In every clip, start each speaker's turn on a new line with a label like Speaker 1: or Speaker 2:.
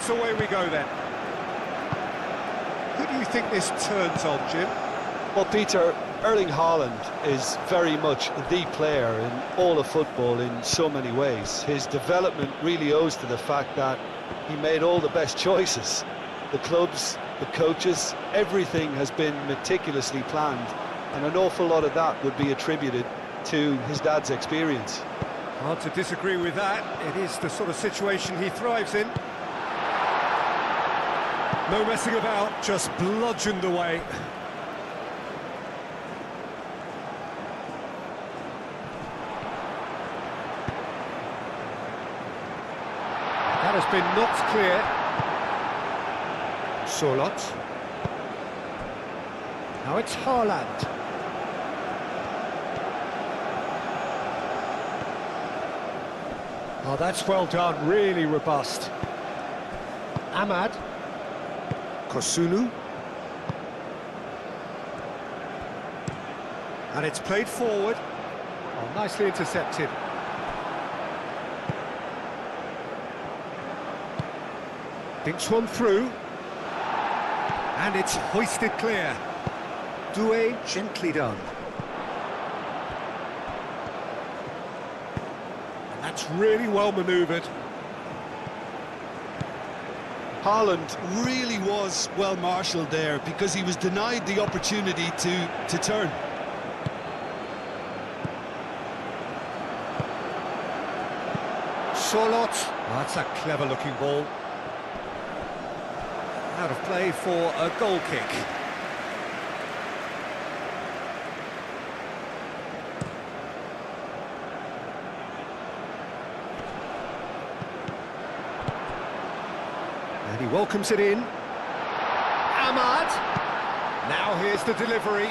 Speaker 1: minutes, away we go then. Who do you think this turns on, Jim?
Speaker 2: Well, Peter, Erling Haaland is very much the player in all of football in so many ways. His development really owes to the fact that he made all the best choices. The clubs, the coaches, everything has been meticulously planned, and an awful lot of that would be attributed to his dad's experience.
Speaker 1: Hard to disagree with that. It is the sort of situation he thrives in. No messing about, just bludgeoned away. That has been knocked clear. Sorloth. Now it's Haaland. Oh, that's well done, really robust. Ahmad. Kosunu. And it's played forward. Oh, nicely intercepted. Dinks one through. And it's hoisted clear. Doué, gently done. And that's really well manoeuvred.
Speaker 3: Haaland really was well marshalled there because he was denied the opportunity to turn.
Speaker 1: Sorloth. Oh, that's a clever looking ball. Out of play for a goal kick. And he welcomes it in. Ahmad. Now here's the delivery.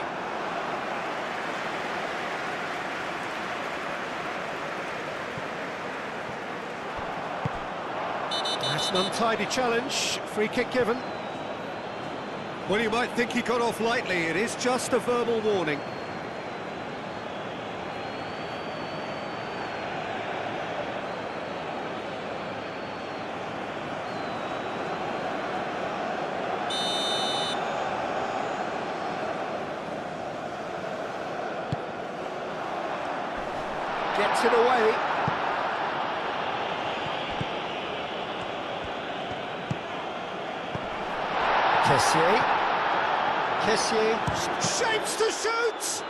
Speaker 1: That's an untidy challenge. Free kick given. Well, you might think he got off lightly. It is just a verbal warning. Gets it away. Kessié shapes to shoot!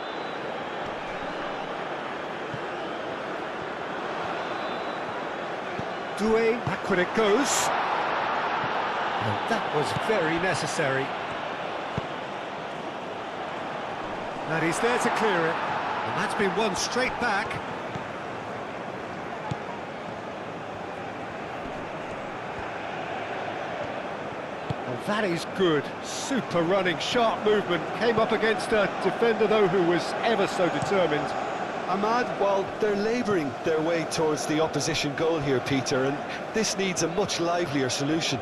Speaker 1: Doué, back when it goes. And that was very necessary. And he's there to clear it. And that's been won straight back. That is good. Super running, sharp movement. Came up against a defender, though, who was ever so determined.
Speaker 2: Ahmad, well, they're labouring their way towards the opposition goal here, Peter, and this needs a much livelier solution.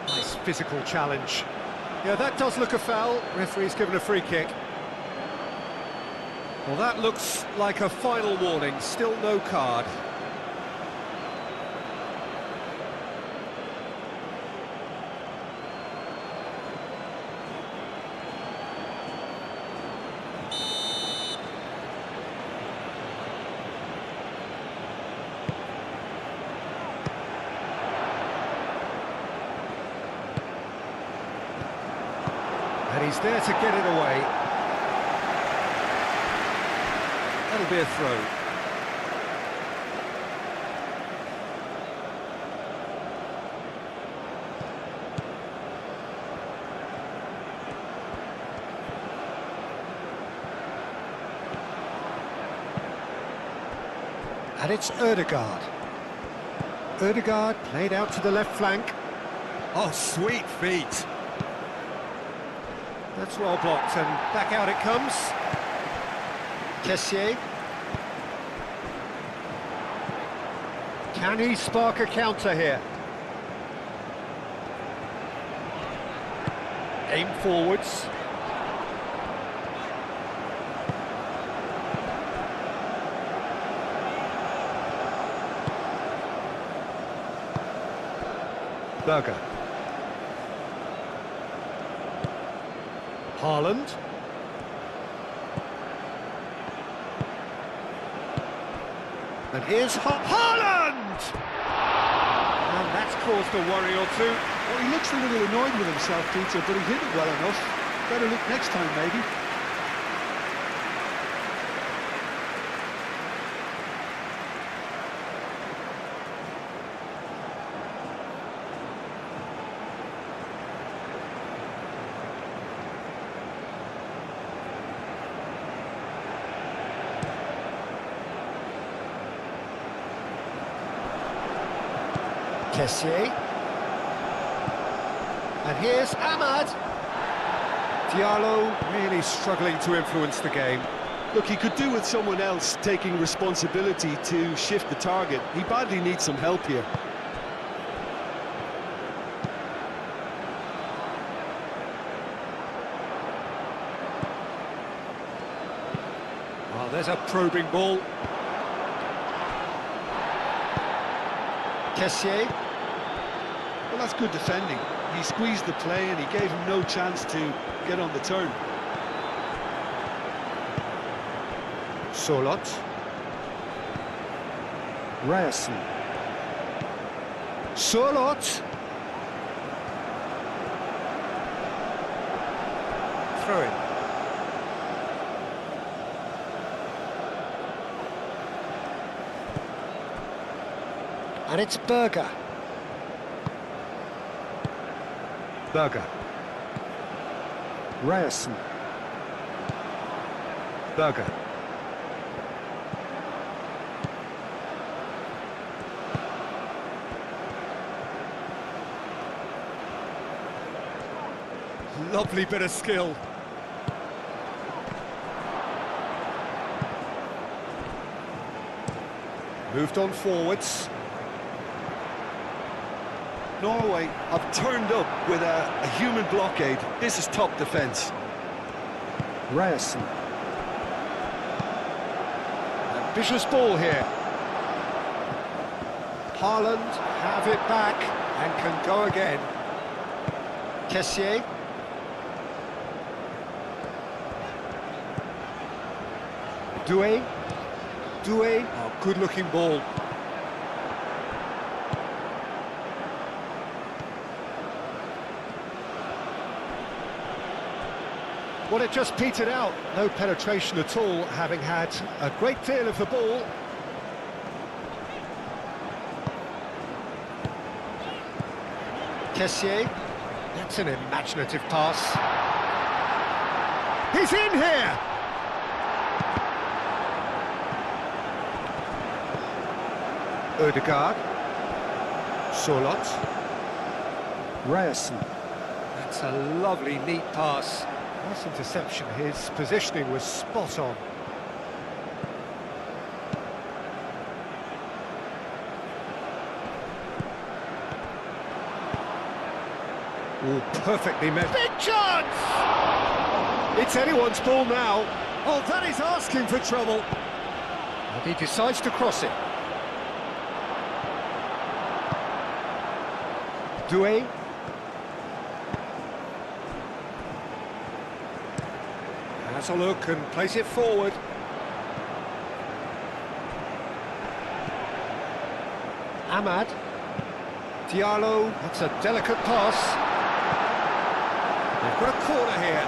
Speaker 1: Nice physical challenge. Yeah, that does look a foul. Referee's given a free kick. Well, that looks like a final warning, still no card. And he's there to get it away. That'll be a throw. And it's Ødegaard. Ødegaard played out to the left flank. Oh, sweet feet. That's well blocked, and back out it comes. Kessié. Can he spark a counter here? Aim forwards. Berger. Haaland. And here's Haaland! And that's caused a worry or two.
Speaker 3: Well, he looks a little annoyed with himself, Peter, but he hit it well enough. Better look next time, maybe.
Speaker 1: Kessié. And here's Ahmad. Diallo really struggling to influence the game.
Speaker 3: Look, he could do with someone else taking responsibility to shift the target. He badly needs some help here.
Speaker 1: Oh, there's a probing ball. Kessié.
Speaker 3: Well, that's good defending. He squeezed the play and he gave him no chance to get on the turn.
Speaker 1: Solot. Ryerson. Solot. Throw in. And it's Berger. Berger. Ryerson. Berger. Lovely bit of skill. Moved on forwards.
Speaker 3: Norway have turned up with a human blockade. This is top defence.
Speaker 1: Ryerson. Ambitious ball here. Haaland have it back and can go again. Kessié. Doué. Doué. Oh, good-looking ball. Well, it just petered out. No penetration at all, having had a great deal of the ball. Kessié. That's an imaginative pass. He's in here! Ødegaard. Solot. Ryerson. That's a lovely, neat pass. Nice interception. His positioning was spot on. Oh, perfectly met. Big chance! It's anyone's ball now. Oh, that is asking for trouble. And he decides to cross it. Doué. Has a look and plays it forward. Ahmad. Diallo. That's a delicate pass. They've got a corner here.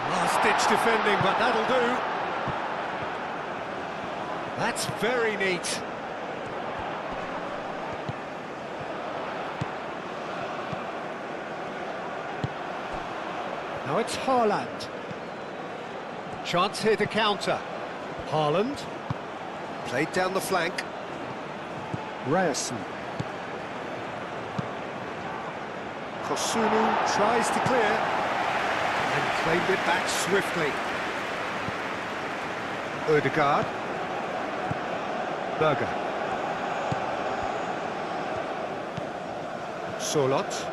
Speaker 1: Last-ditch defending, but that'll do. That's very neat. Now it's Haaland. Chance here to counter. Haaland. Played down the flank. Ryerson. Kosunu tries to clear and claimed it back swiftly. Ødegaard. Berger. Solot.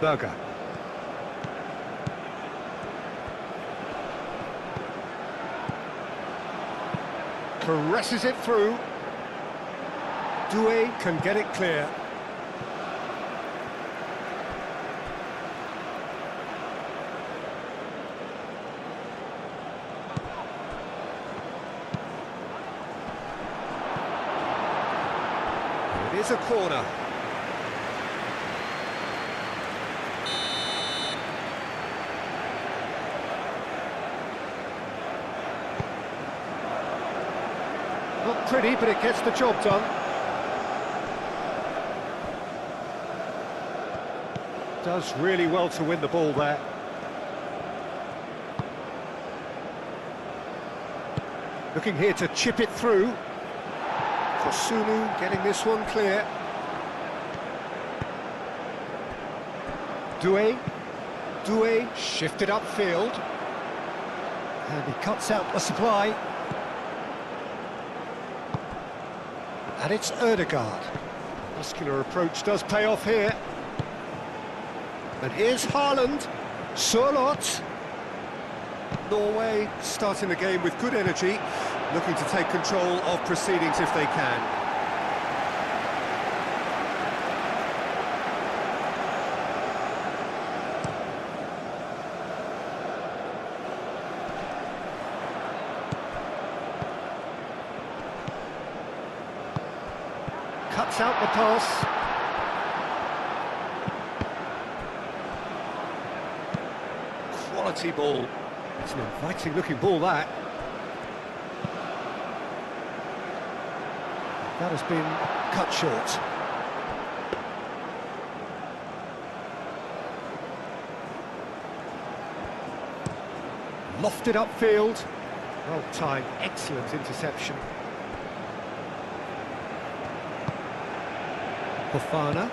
Speaker 1: Berger. Caresses it through. Doué can get it clear. It is a corner. Not pretty, but it gets the job done. Does really well to win the ball there. Looking here to chip it through. Kosunu getting this one clear. Doué shifted upfield. And he cuts out the supply. And it's Ødegaard. Muscular approach does pay off here. And here's Haaland. Sørloth. Norway starting the game with good energy, looking to take control of proceedings if they can. Cuts out the pass. Quality ball. It's an inviting looking ball, that. That has been cut short. Lofted upfield. Well timed, excellent interception. Fofana.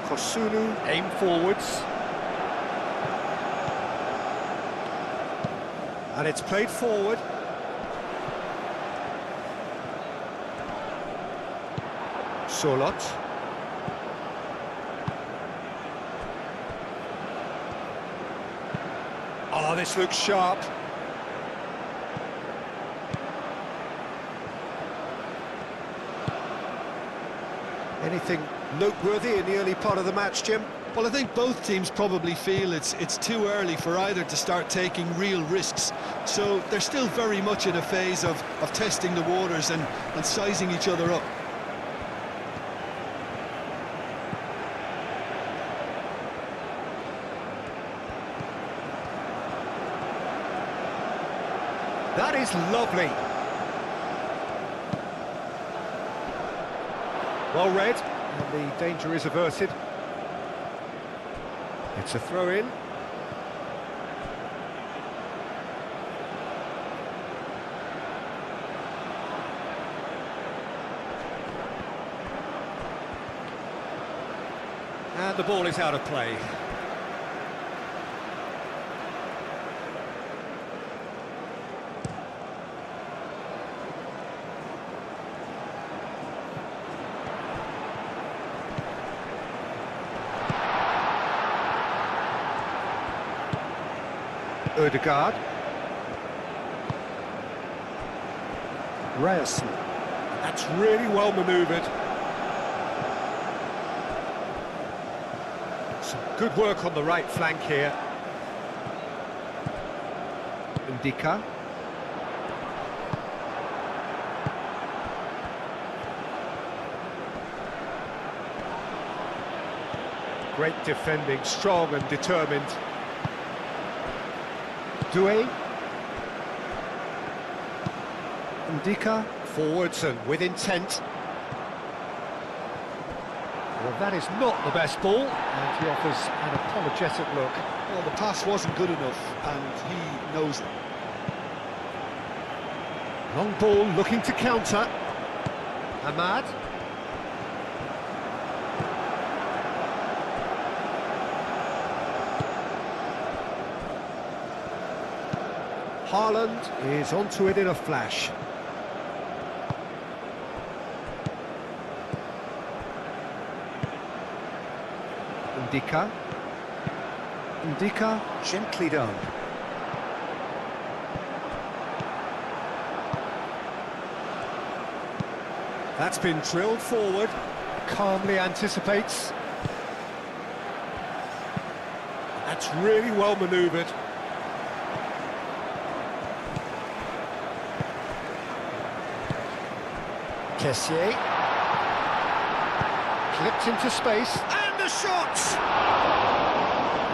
Speaker 1: Kosunu aim forwards. And it's played forward. Sørloth. Oh, this looks sharp. Anything noteworthy in the early part of the match, Jim?
Speaker 3: Well, I think both teams probably feel it's too early for either to start taking real risks. So they're still very much in a phase of testing the waters and sizing each other up.
Speaker 1: That is lovely. Well read, and the danger is averted. It's a throw-in. And the ball is out of play. Ødegaard. Ryerson. That's really well manoeuvred. Some good work on the right flank here. Ndika. Great defending, strong and determined. Doué. Ndika. Forwards and with intent. Well, that is not the best ball, and he offers an apologetic look.
Speaker 3: Well, the pass wasn't good enough, and he knows it.
Speaker 1: Long ball looking to counter. Ahmad. Haaland is onto it in a flash. Ndika. Ndika, gently done. That's been drilled forward. Calmly anticipates. That's really well manoeuvred. Kessié. Clipped into space. And the shot!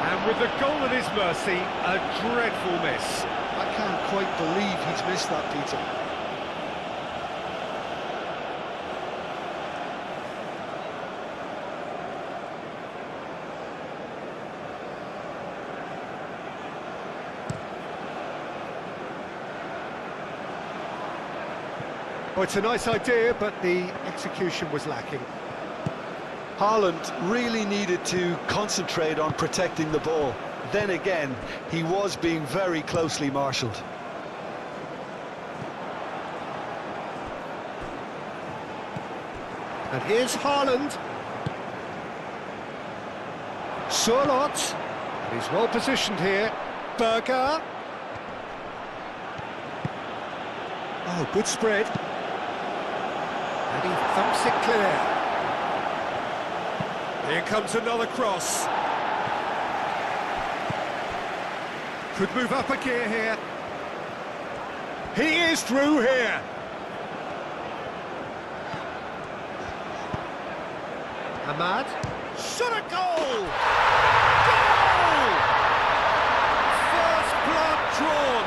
Speaker 1: And with the goal at his mercy, a dreadful miss.
Speaker 3: I can't quite believe he's missed that, Peter.
Speaker 1: Oh, it's a nice idea, but the execution was lacking.
Speaker 2: Haaland really needed to concentrate on protecting the ball. Then again, he was being very closely marshalled.
Speaker 1: And here's Haaland. Surlot. He's well positioned here. Berger. Oh, good spread. And he thumps it clear. Here comes another cross. Could move up a gear here. He is through here. Ahmad. Shot a goal! Goal! First blood drawn.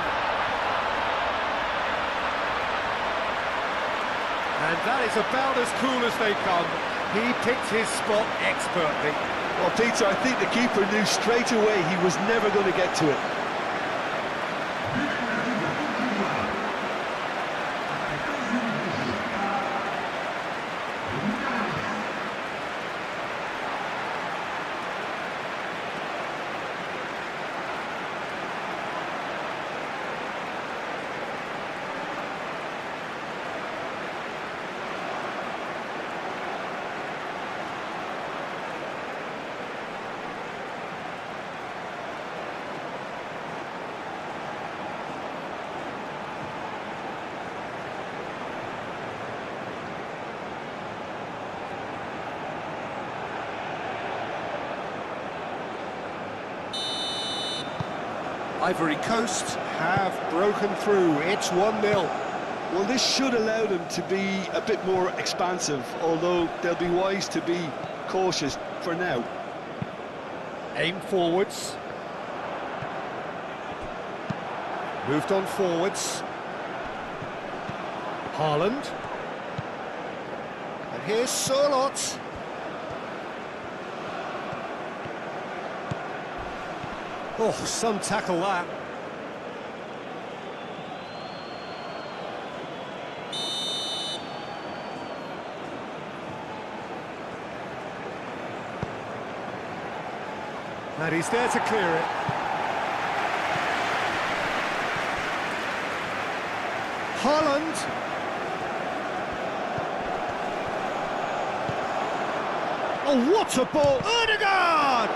Speaker 1: And that is about as cool as they come. He picked his spot expertly.
Speaker 2: Well, Peter, I think the keeper knew straight away he was never going to get to it.
Speaker 1: Ivory Coast have broken through. It's 1-0.
Speaker 2: Well, this should allow them to be a bit more expansive, although they'll be wise to be cautious for now.
Speaker 1: Aim forwards. Moved on forwards. Haaland. And here's Surlot. Oh, some tackle that. And he's there to clear it. Haaland. Oh, what a ball! Odegaard!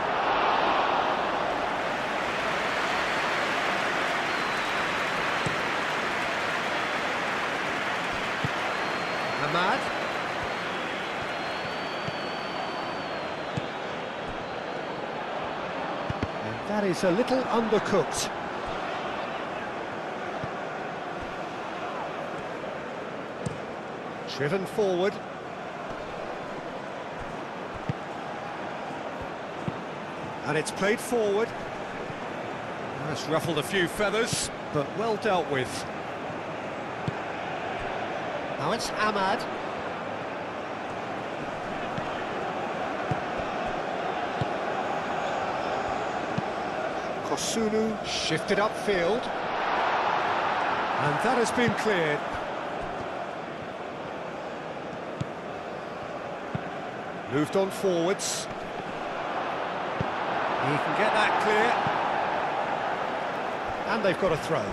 Speaker 1: Ahmad. And that is a little undercooked. Driven forward. And it's played forward. That's ruffled a few feathers, but well dealt with. Now it's Ahmad. Kosunu shifted upfield. And that has been cleared. Moved on forwards. He can get that clear. And they've got a throw.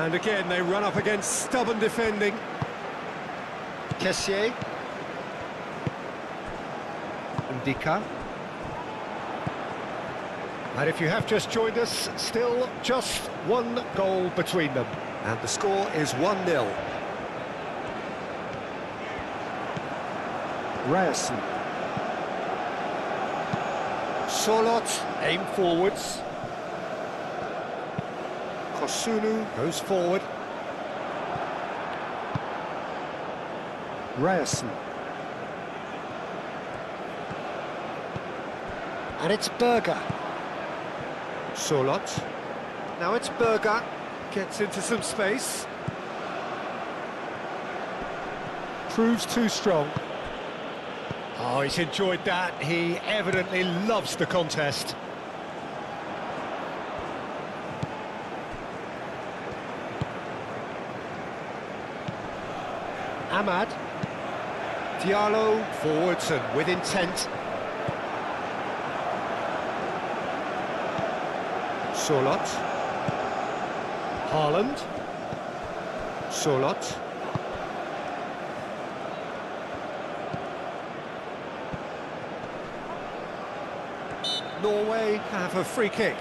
Speaker 1: And again, they run up against stubborn defending. Kessié. Ndika. And if you have just joined us, still just one goal between them. And the score is 1-0. Ryerson. Solot, aim forwards. Kosunu goes forward. Ryerson. And it's Berger. Solot. Now it's Berger. Gets into some space. Proves too strong. Oh, he's enjoyed that. He evidently loves the contest. Ahmad. Diallo forwards and with intent. Solot. Haaland. Solot. Norway have a free kick.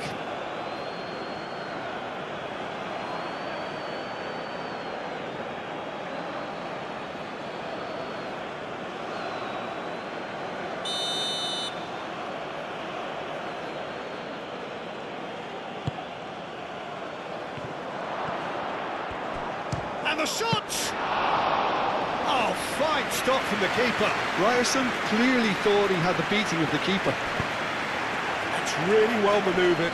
Speaker 1: And the shot! Oh, fine stop from the keeper.
Speaker 3: Ryerson clearly thought he had the beating of the keeper.
Speaker 1: That's really well manoeuvred.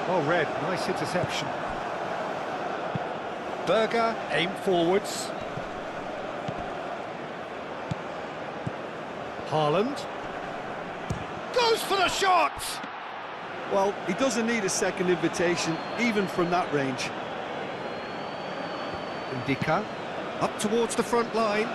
Speaker 1: Oh, Red, nice interception. Berger, aim forwards. Haaland. Goes for the shot!
Speaker 3: Well, he doesn't need a second invitation, even from that range.
Speaker 1: Ndika, up towards the front line.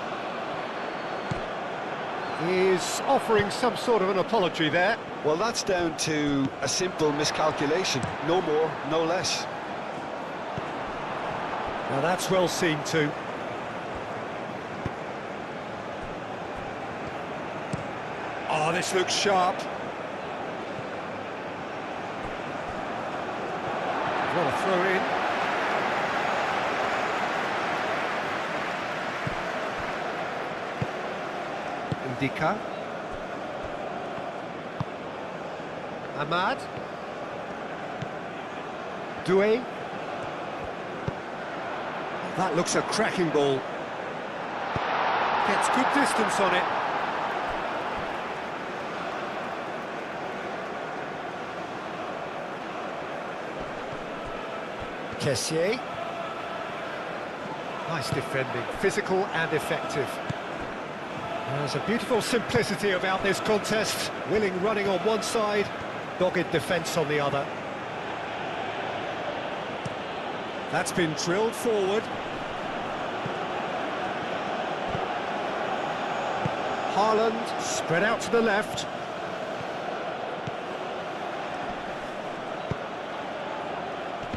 Speaker 1: Is offering some sort of an apology there.
Speaker 2: Well, that's down to a simple miscalculation. No more, no less.
Speaker 1: Now that's well seen too. Oh, this looks sharp. What a throw in. Ndika. Ahmad. Doué. That looks a cracking ball. Gets good distance on it. Kessié. Nice defending, physical and effective. There's a beautiful simplicity about this contest. Willing running on one side, dogged defence on the other. That's been drilled forward. Haaland spread out to the left.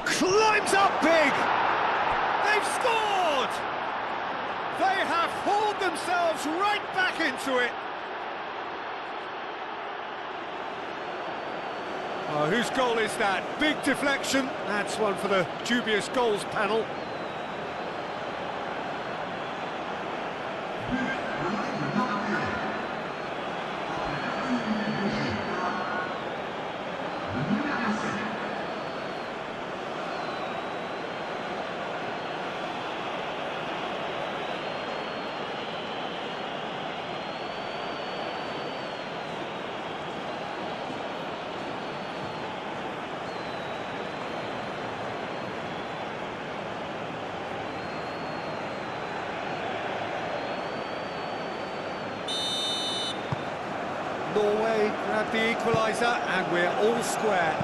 Speaker 1: Climbs up big! They've scored! They have hauled themselves right back into it. Oh, whose goal is that? Big deflection. That's one for the dubious goals panel. Norway grab the equaliser and we're all square.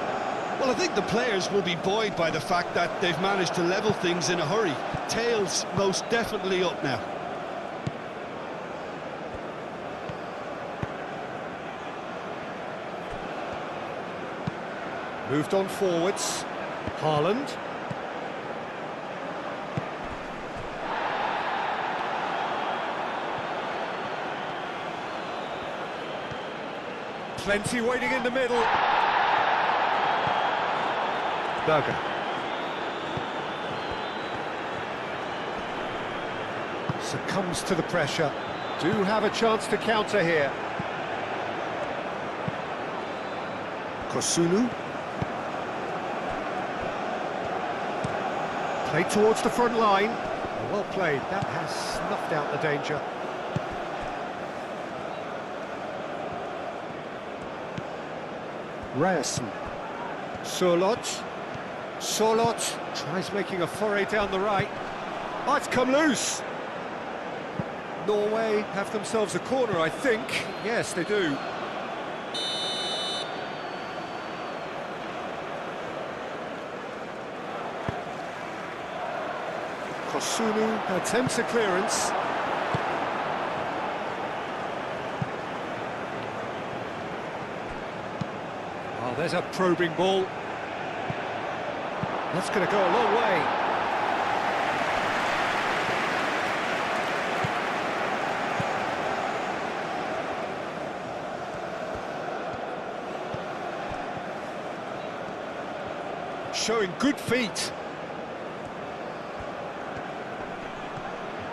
Speaker 3: Well, I think the players will be buoyed by the fact that they've managed to level things in a hurry. Tails most definitely up now.
Speaker 1: Moved on forwards. Haaland. Plenty waiting in the middle. Berger. Succumbs to the pressure. Do have a chance to counter here. Kosunu. Played towards the front line. Well played. That has snuffed out the danger. Ryerson. Solot. Solot tries making a foray down the right. Oh, it's come loose. Norway have themselves a corner, I think. Yes, they do. Kosunu attempts a clearance. Oh, there's a probing ball. That's going to go a long way. Showing good feet.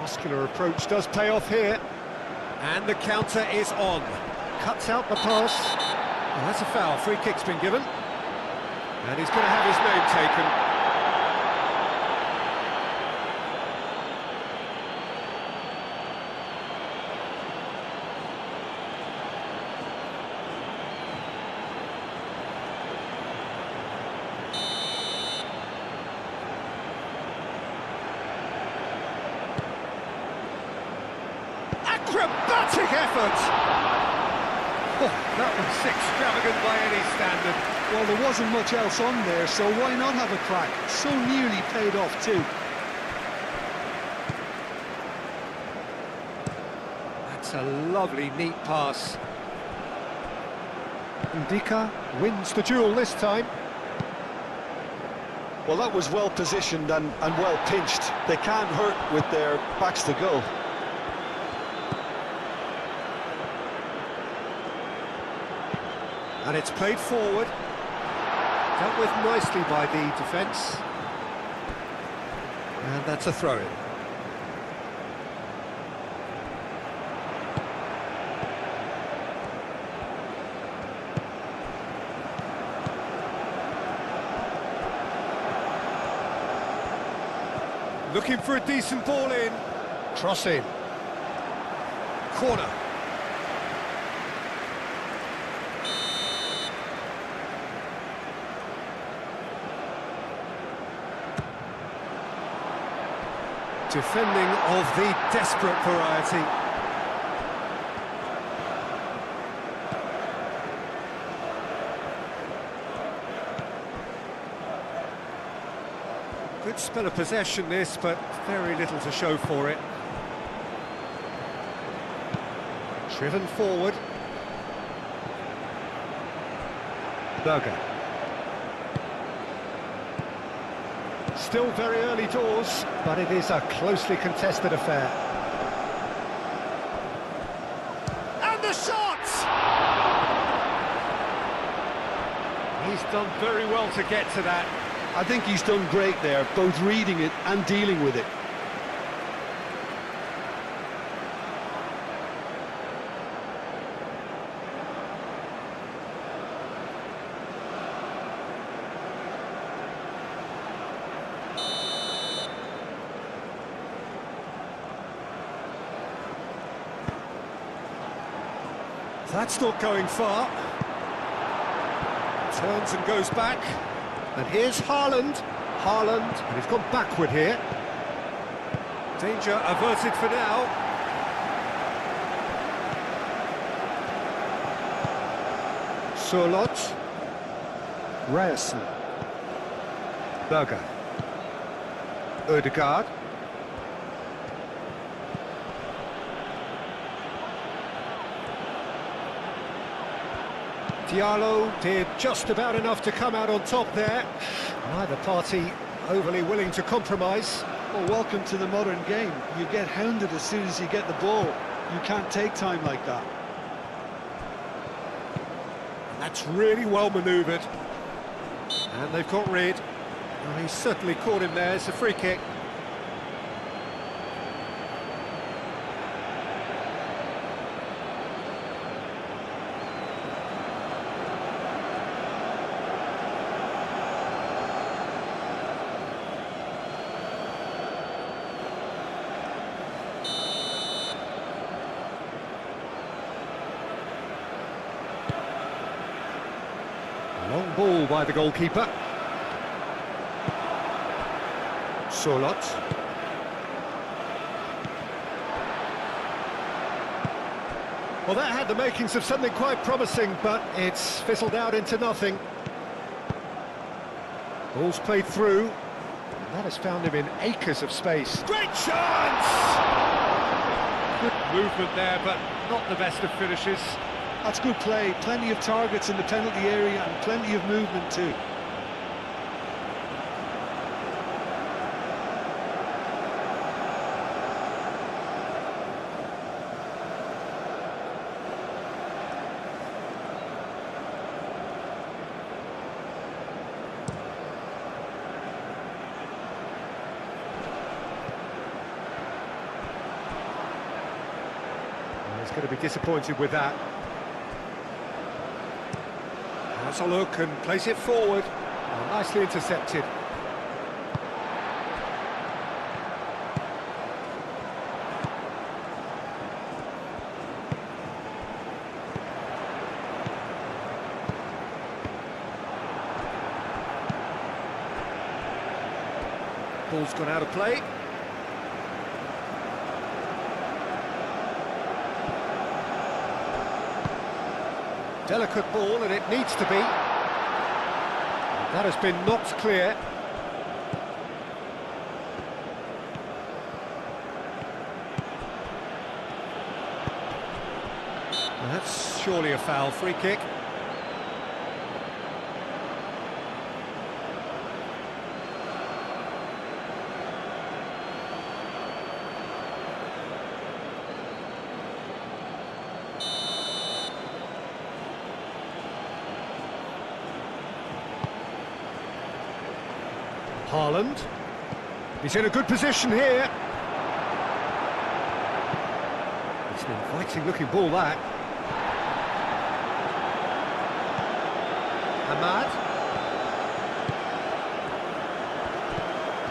Speaker 1: Muscular approach does pay off here. And the counter is on. Cuts out the pass. Oh, that's a foul. Free kick's been given. And he's going to have his name taken. Acrobatic effort! Oh, that was extravagant by any standard.
Speaker 3: Well, there wasn't much else on there, so why not have a crack? So nearly paid off too.
Speaker 1: That's a lovely, neat pass. Ndika wins the duel this time.
Speaker 2: Well, that was well positioned and well pinched. They can't hurt with their backs to goal.
Speaker 1: And it's played forward. Dealt with nicely by the defence. And that's a throw-in. Looking for a decent ball in. Cross in. Corner. Defending of the desperate variety. Good spell of possession this, but very little to show for it. Driven forward. Berger. Still very early doors, but it is a closely contested affair. And the shot! He's done very well to get to that.
Speaker 3: I think he's done great there, both reading it and dealing with it.
Speaker 1: That's not going far. Turns and goes back. And here's Haaland. Haaland, and he's gone backward here. Danger averted for now. Solot. Ryerson. Berger. Ødegaard. Diallo did just about enough to come out on top there. Neither party overly willing to compromise.
Speaker 3: Well, welcome to the modern game. You get hounded as soon as you get the ball. You can't take time like that.
Speaker 1: That's really well manoeuvred. And they've got rid. Well, he's certainly caught him there. It's a free kick. Long ball by the goalkeeper. Solot. Well, that had the makings of something quite promising, but it's fizzled out into nothing. Ball's played through. And that has found him in acres of space. Great chance! Good movement there, but not the best of finishes.
Speaker 3: That's good play. Plenty of targets in the penalty area and plenty of movement too.
Speaker 1: He's going to be disappointed with that. Has a look and plays it forward. Oh, nicely intercepted. Ball's gone out of play. Delicate ball, and it needs to be. That has been knocked clear. That's surely a foul. Free kick. Haaland. He's in a good position here. It's an inviting looking ball, that. Ahmad.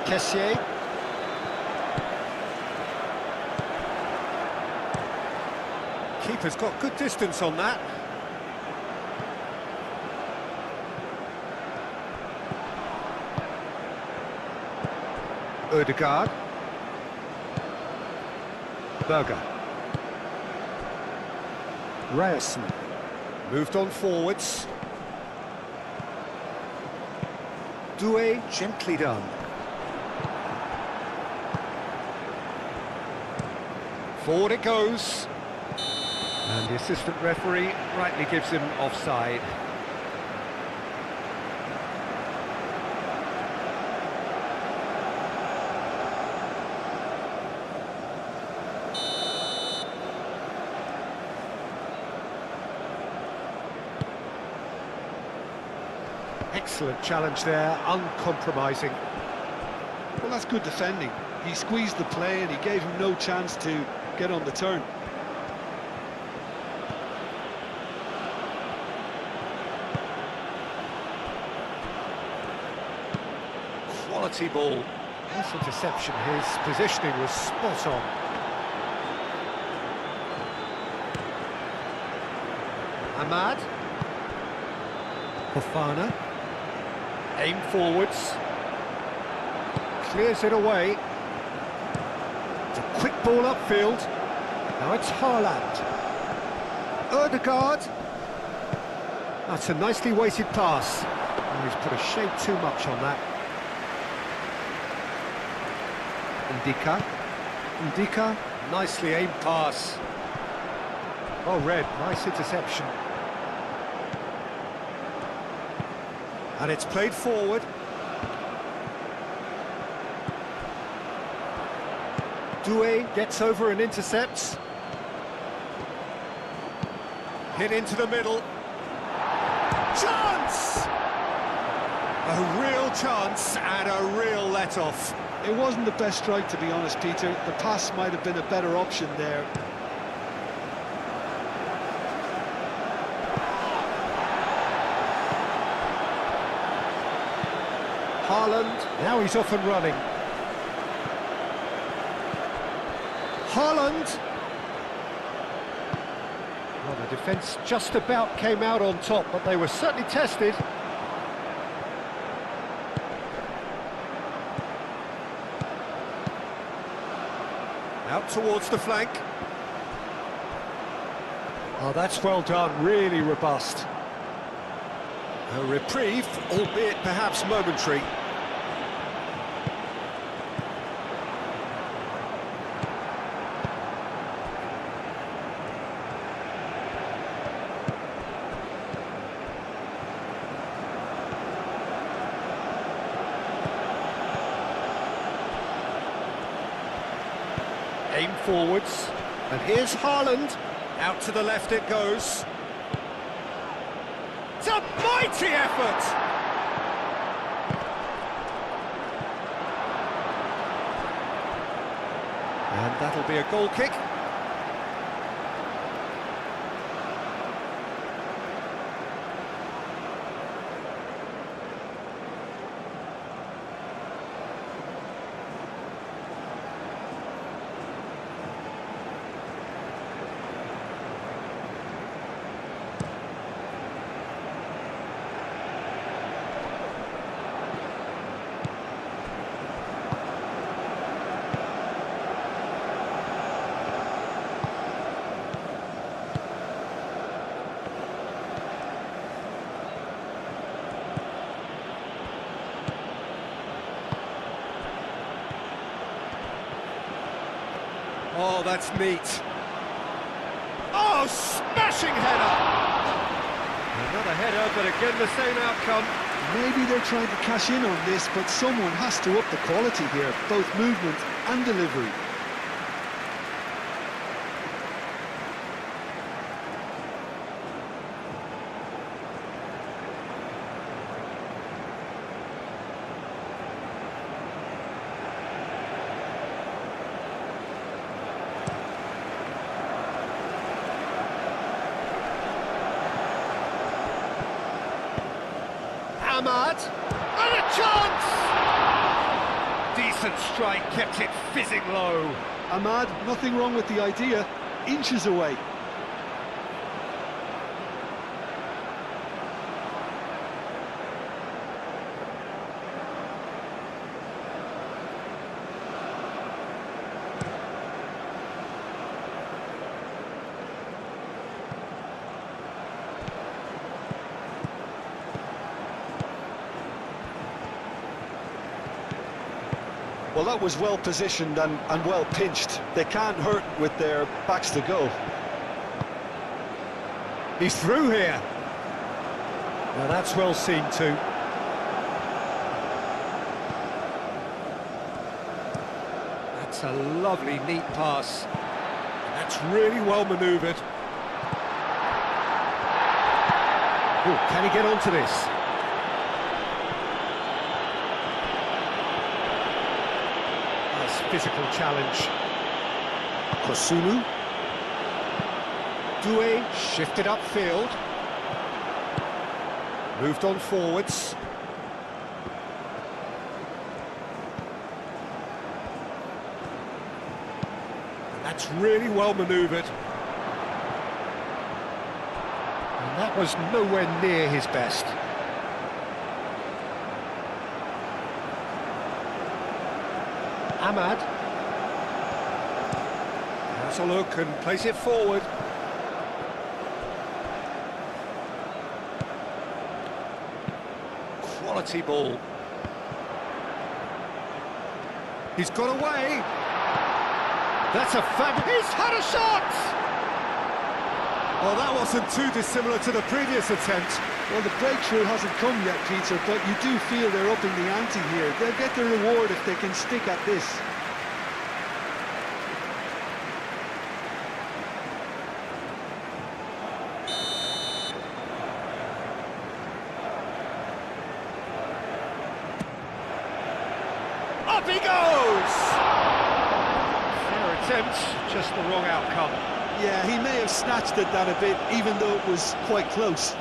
Speaker 1: Kessié. Keeper's got good distance on that. Ødegaard. Berger. Ryerson. Moved on forwards. Doué, gently done. Forward it goes. And the assistant referee rightly gives him offside. Excellent challenge there, uncompromising.
Speaker 3: Well, that's good defending. He squeezed the play and he gave him no chance to get on the turn.
Speaker 1: Quality ball. Nice interception. His positioning was spot on. Ahmad. Fofana. Aim forwards. Clears it away. It's a quick ball upfield. Now it's Haaland. Ødegaard. That's a nicely weighted pass. Oh, he's put a shade too much on that. Ndika, nicely aimed pass. Oh, Red, nice interception. And it's played forward. Doué gets over and intercepts. Hit into the middle. Chance! A real chance and a real let-off.
Speaker 3: It wasn't the best strike, to be honest, Peter. The pass might have been a better option there.
Speaker 1: Haaland, now he's off and running. Haaland! Well, the defence just about came out on top, but they were certainly tested. Out towards the flank. Oh, that's well done, really robust. A reprieve, albeit perhaps momentary. Aim forwards, and here's Haaland. Out to the left it goes. It's a mighty effort! And that'll be a goal kick. Oh, that's neat. Oh, smashing header! Another header, but again the same outcome.
Speaker 3: Maybe they're trying to cash in on this, but someone has to up the quality here, both movement and delivery.
Speaker 1: Ahmad, and a chance! Decent strike, kept it fizzing low.
Speaker 3: Ahmad, nothing wrong with the idea, inches away.
Speaker 2: Well, that was well positioned and well pinched. They can't hurt with their backs to goal.
Speaker 1: He's through here. Now that's well seen too. That's a lovely, neat pass. That's really well manoeuvred. Oh, can he get onto this? Physical challenge. Kosunu. Doué shifted upfield. Moved on forwards. And that's really well manoeuvred. And that was nowhere near his best. Ahmad. Has a look and plays it forward. Quality ball. He's got away. That's a fab. He's had a shot! Well, that wasn't too dissimilar to the previous attempt.
Speaker 2: Well, the breakthrough hasn't come yet, Peter, but you do feel they're upping the ante here. They'll get the reward if they can stick at this.
Speaker 1: Up he goes! Fair attempt, just the wrong outcome.
Speaker 2: Yeah, he may have snatched at that a bit, even though it was quite close.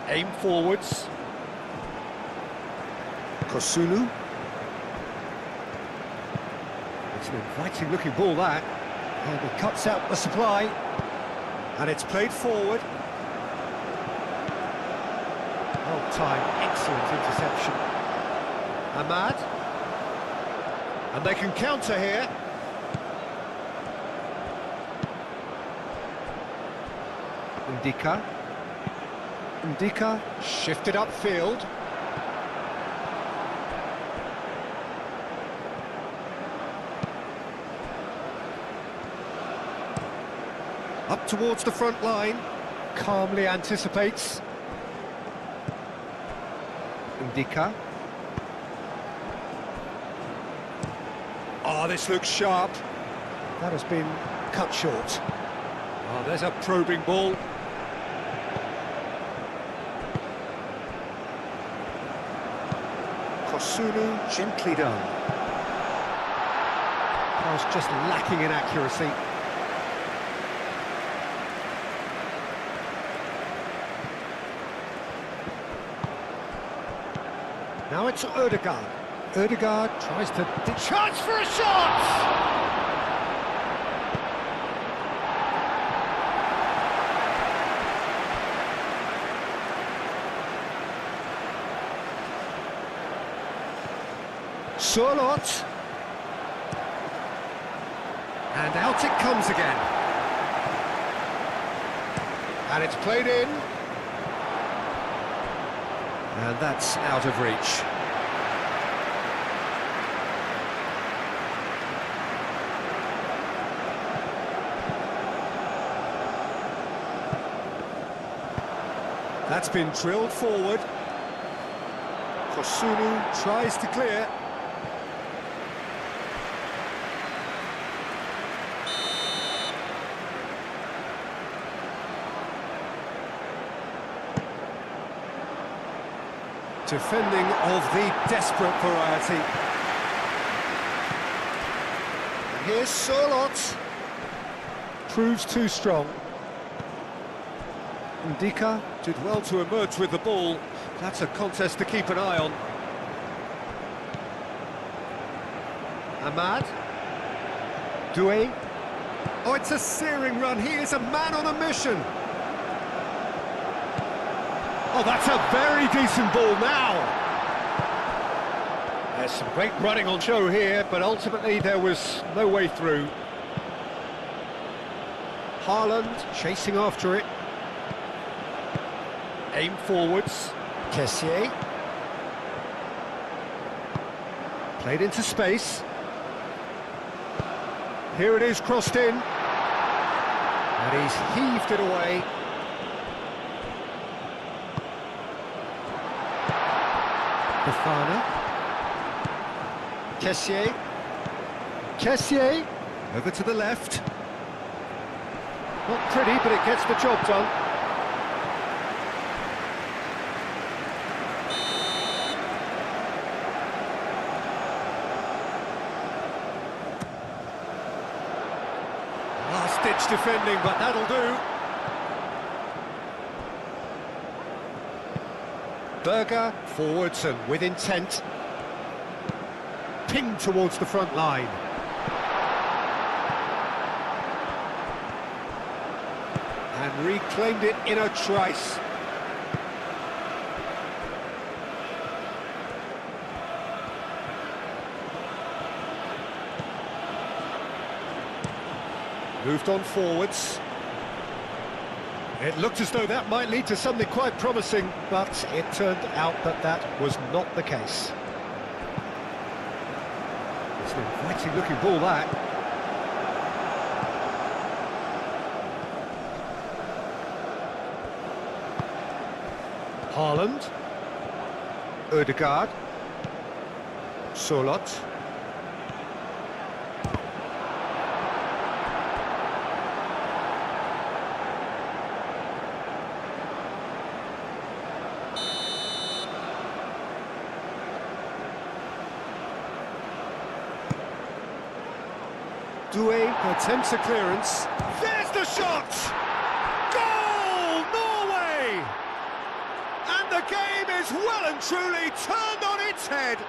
Speaker 1: Aim forwards. Kosunu. It's an inviting looking ball, that. And he cuts out the supply. And it's played forward. Well timed, excellent interception. Ahmad. And they can counter here. Ndika. Ndika shifted upfield. Up towards the front line. Calmly anticipates. Ndika. Oh, this looks sharp. That has been cut short. Oh, there's a probing ball. Kosunu, gently done. Pass just lacking in accuracy. Now it's Ødegaard. Ødegaard tries to... Chance for a shot! Sørloth. And out it comes again. And it's played in. And that's out of reach. That's been drilled forward. Kosunu tries to clear. Defending of the desperate variety. And here's Sørloth. Proves too strong. Ndika did well to emerge with the ball. That's a contest to keep an eye on. Ahmad. Doué. Oh, it's a searing run. He is a man on a mission. Oh, that's a very decent ball now. There's some great running on show here, but ultimately there was no way through. Haaland chasing after it. Aim forwards. Kessié. Played into space. Here it is, crossed in. And he's heaved it away. Bafana. Kessié. Kessié. Over to the left. Not pretty, but it gets the job done. Last-ditch defending, but that'll do. Berger, forwards and with intent. Pinged towards the front line. And reclaimed it in a trice. Moved on forwards. It looked as though that might lead to something quite promising, but it turned out that that was not the case. It's an inviting looking ball, that. Haaland. Ødegaard. Solot. Doué attempts a clearance. There's the shot! Goal, Norway! And the game is well and truly turned on its head.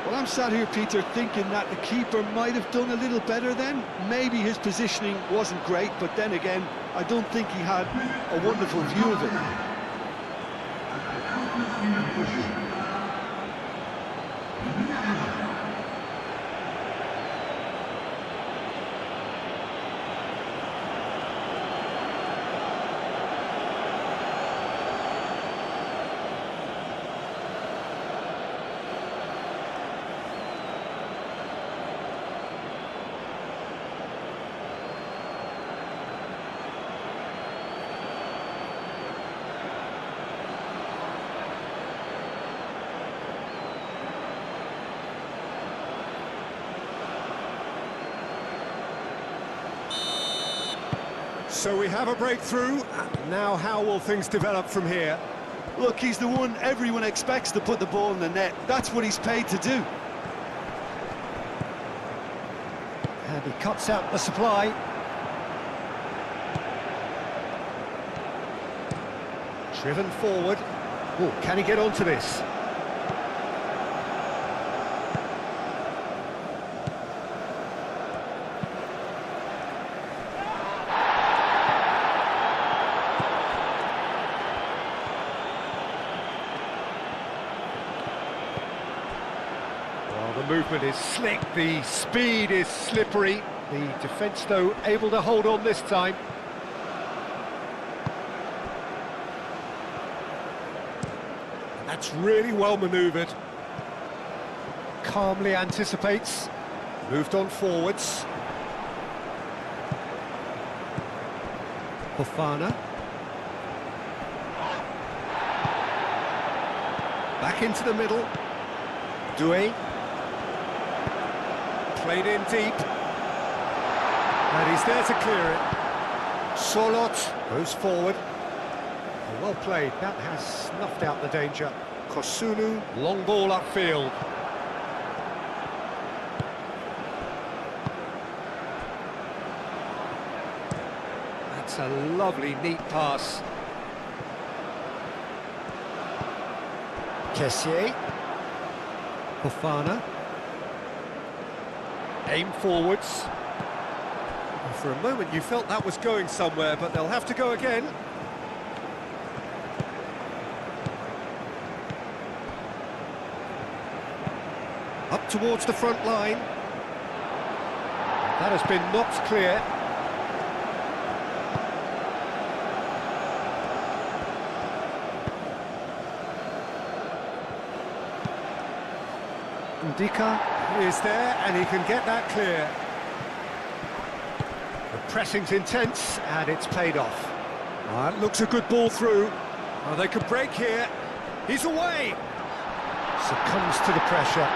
Speaker 3: Well, I'm sat here, Peter, thinking that the keeper might have done a little better then. Maybe his positioning wasn't great, but then again, I don't think he had a wonderful view of it.
Speaker 1: So we have a breakthrough, and now how will things develop from here?
Speaker 3: Look, he's the one everyone expects to put the ball in the net. That's what he's paid to do.
Speaker 1: And he cuts out the supply. Driven forward. Oh, can he get onto this? The movement is slick, the speed is slippery. The defence, though, able to hold on this time. And that's really well manoeuvred. Calmly anticipates. Moved on forwards. Fofana. Back into the middle. Doué. Played in deep. And he's there to clear it. Solot goes forward. Well played. That has snuffed out the danger. Kosunu, long ball upfield. That's a lovely, neat pass. Kessié. Fofana. Aim forwards. And for a moment you felt that was going somewhere, but they'll have to go again. Up towards the front line. That has been knocked clear. Ndika is there, and he can get that clear. The pressing's intense, and it's paid off. That looks a good ball through. Oh, they could break here. He's away. Succumbs to the pressure.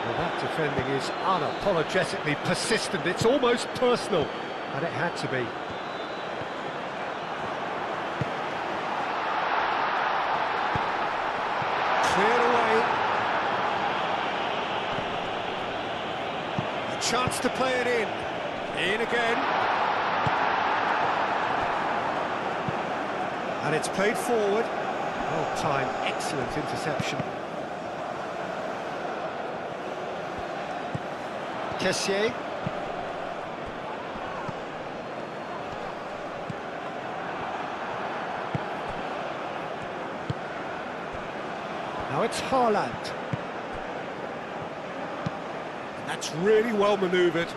Speaker 1: Well, that defending is unapologetically persistent. It's almost personal, and it had to be. Cleared away. A chance to play it in. In again. And it's played forward. Well timed, excellent interception. Kessié. Now it's Haaland. That's really well manoeuvred.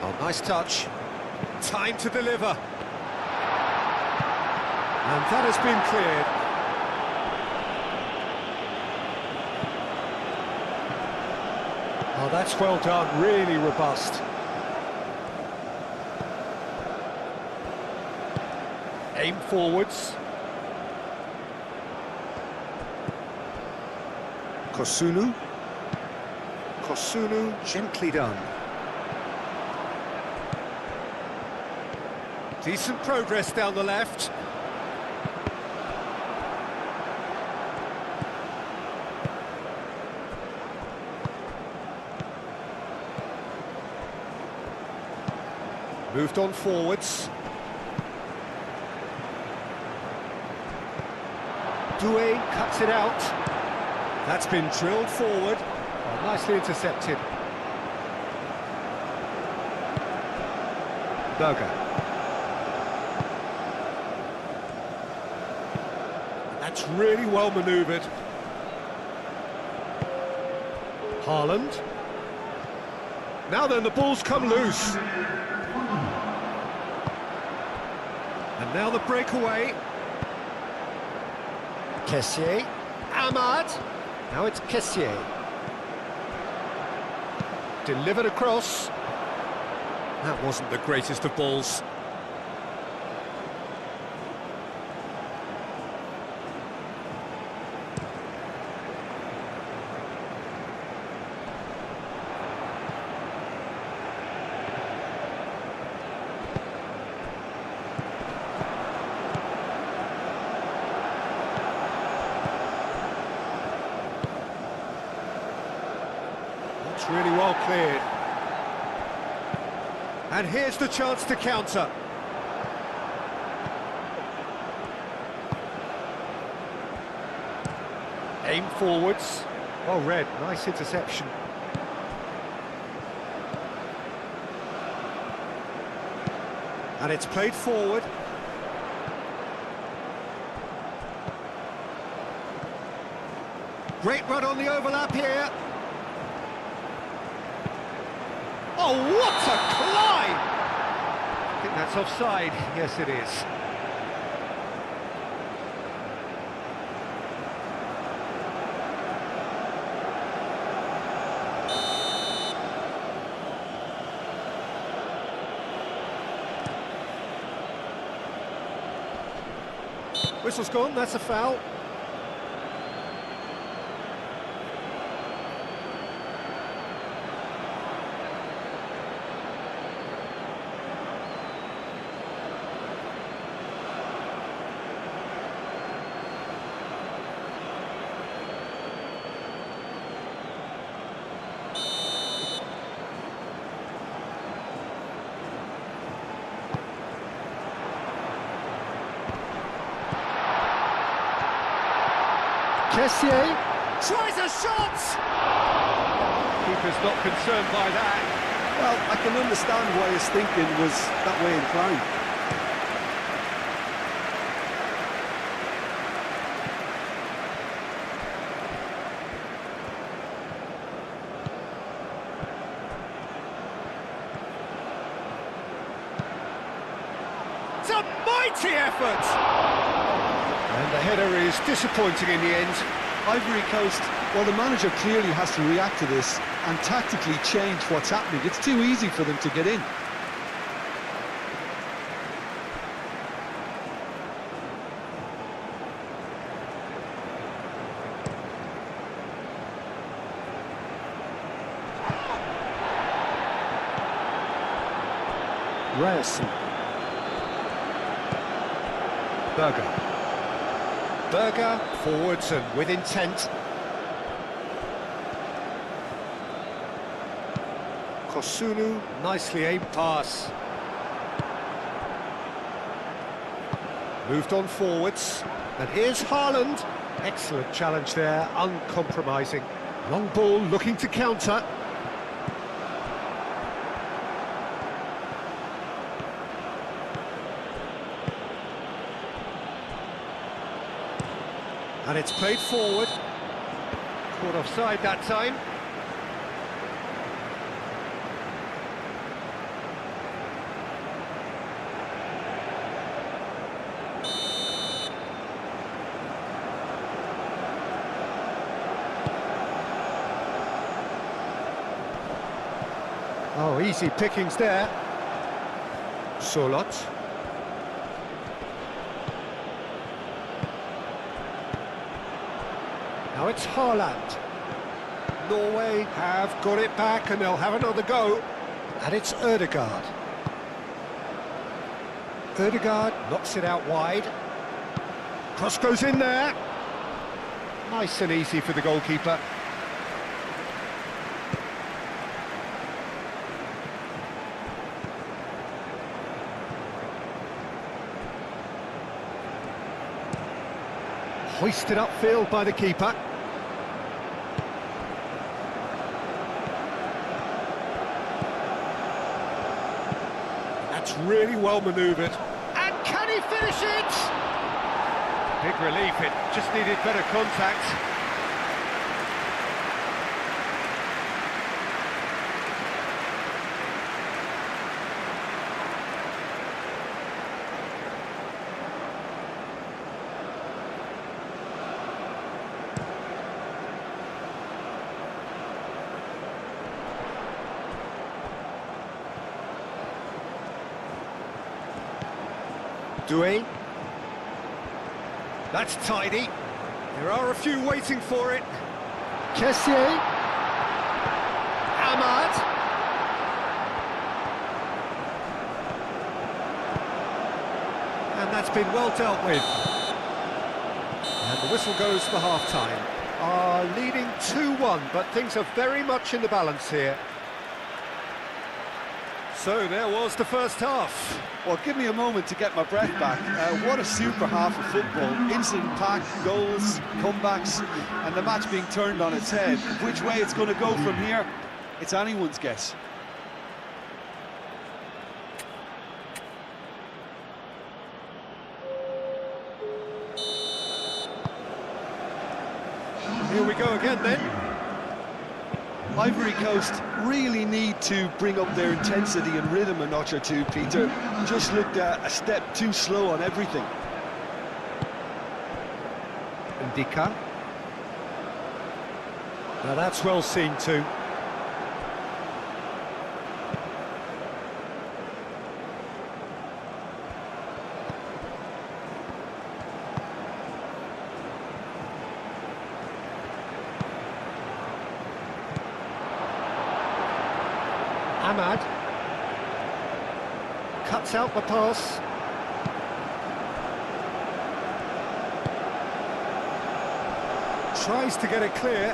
Speaker 1: Oh, nice touch. Time to deliver. And that has been cleared. Oh, that's well done, really robust. Aim forwards. Kosunu. Kosunu, gently done. Decent progress down the left. Moved on forwards. Doué cuts it out. That's been drilled forward. Oh, nicely intercepted. Berger. That's really well manoeuvred. Haaland. Now then, the ball's come loose. And now the breakaway. Kessié. Ahmad. Now it's Kessié. Delivered across. That wasn't the greatest of balls. It's really well cleared. And here's the chance to counter. Aim forwards. Well read, nice interception. And it's played forward. Great run on the overlap here. Oh, what a climb! I think that's offside. Yes, it is. Whistle's gone, that's a foul. Kessié tries a shot! Keeper's not concerned by that.
Speaker 2: Well, I can understand why his thinking was that way inclined.
Speaker 1: It's a mighty effort! And the header is disappointing in the end.
Speaker 2: Ivory Coast, well, the manager clearly has to react to this and tactically change what's happening. It's too easy for them to get in.
Speaker 1: Ryerson. Berger. Berger, forwards and with intent. Kosunu, nicely aimed pass. Moved on forwards, and here's Haaland. Excellent challenge there, uncompromising. Long ball looking to counter. And it's played forward. Caught offside that time. Oh, easy pickings there. Solot. Now it's Haaland. Norway have got it back and they'll have another go. And it's Ødegaard. Ødegaard knocks it out wide. Cross goes in there. Nice and easy for the goalkeeper. Hoisted upfield by the keeper. That's really well manoeuvred. And can he finish it? Big relief, it just needed better contact. Doué. That's tidy. There are a few waiting for it. Kessié. Ahmad. And that's been well dealt with. And the whistle goes for half-time. Leading 2-1, but things are very much in the balance here. So there was the first half.
Speaker 2: Well, give me a moment to get my breath back. What a super half of football. Incident-packed, goals, comebacks, and the match being turned on its head. Which way it's going to go from here, it's anyone's guess.
Speaker 1: Here we go again then.
Speaker 2: Ivory Coast really need to bring up their intensity and rhythm a notch or two, Peter. Just looked a step too slow on everything.
Speaker 1: Ndika. Now that's well seen too. Ahmad cuts out the pass. Tries to get it clear.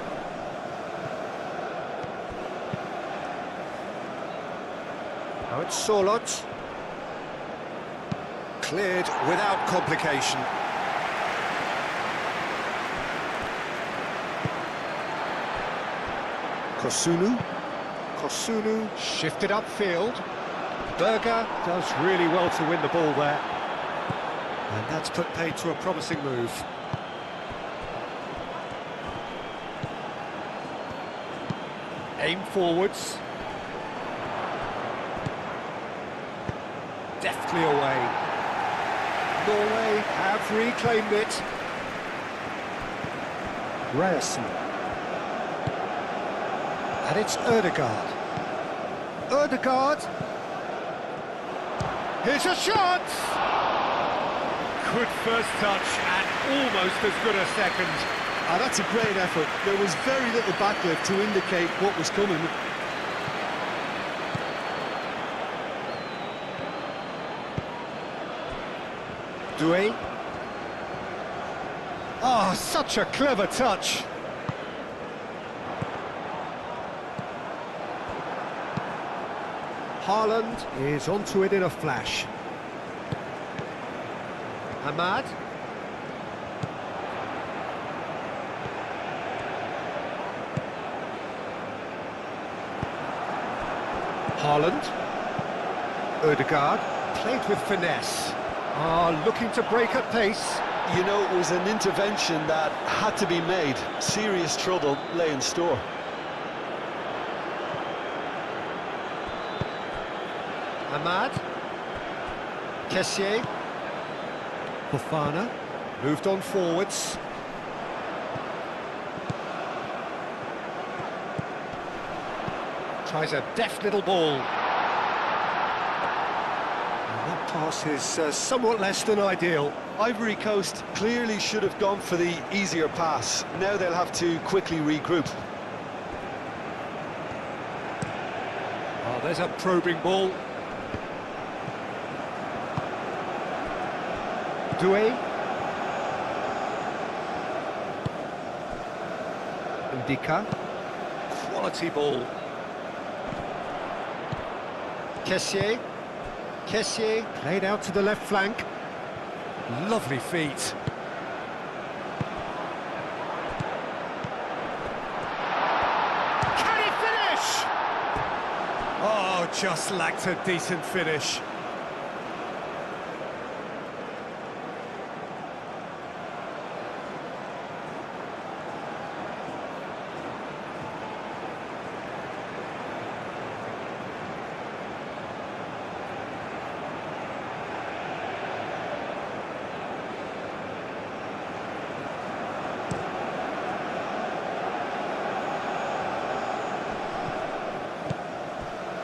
Speaker 1: Now it's Solot. Cleared without complication. Kosunu shifted upfield. Berger does really well to win the ball there. And that's put paid to a promising move. Aim forwards. Deftly away. Norway have reclaimed it. Ryerson. And it's Ødegaard. Ødegaard. Here's a shot! Good first touch and almost as good a second.
Speaker 3: That's a great effort. There was very little backlift to indicate what was coming.
Speaker 1: Doué. Oh, such a clever touch. Haaland is onto it in a flash. Ahmad. Haaland. Ødegaard. Played with finesse. Looking to break at pace.
Speaker 2: You know, it was an intervention that had to be made. Serious trouble lay in store.
Speaker 1: Ahmad. Kessié. Fofana. Moved on forwards. Tries a deft little ball. And that pass is somewhat less than ideal.
Speaker 2: Ivory Coast clearly should have gone for the easier pass. Now they'll have to quickly regroup.
Speaker 1: Oh, there's a probing ball. Doué. Ndika. Quality ball. Kessié. Kessié played out to the left flank. Lovely feet. Can he finish? Oh, just lacked a decent finish.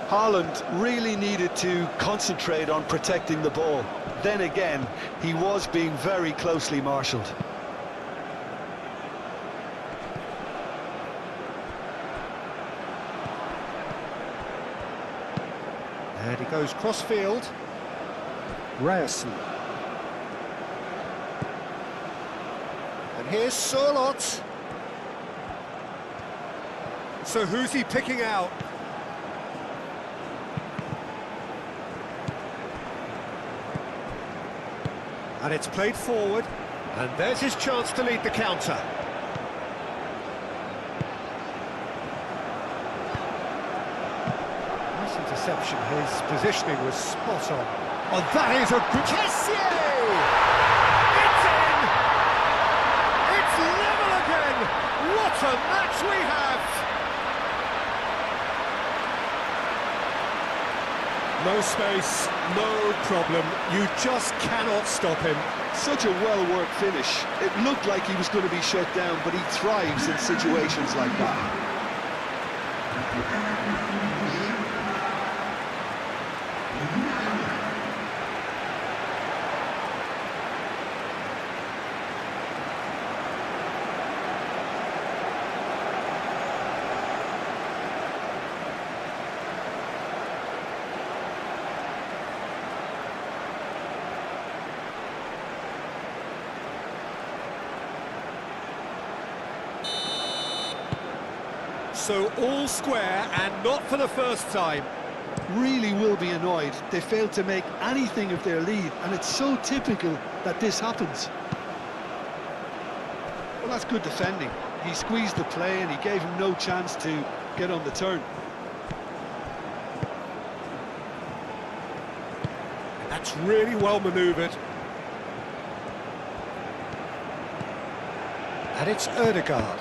Speaker 2: Haaland really needed to concentrate on protecting the ball. Then again, he was being very closely marshalled.
Speaker 1: And he goes cross-field. Ryerson. And here's Sørloth. So who's he picking out? And it's played forward, and there's his chance to lead the counter. Nice interception, his positioning was spot on. Oh, that is a good... Kessié! It's in! It's level again! What a match we have! No space, no problem. You just cannot stop him.
Speaker 2: Such a well-worked finish. It looked like he was going to be shut down, but he thrives in situations like that.
Speaker 1: So all square, and not for the first time.
Speaker 3: Really will be annoyed. They failed to make anything of their lead, and it's so typical that this happens. Well, that's good defending. He squeezed the play and he gave him no chance to get on the turn.
Speaker 1: That's really well manoeuvred. And it's Ødegaard.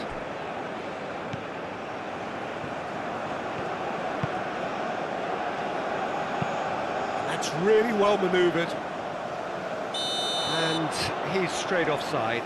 Speaker 1: That's really well manoeuvred. And he's straight offside.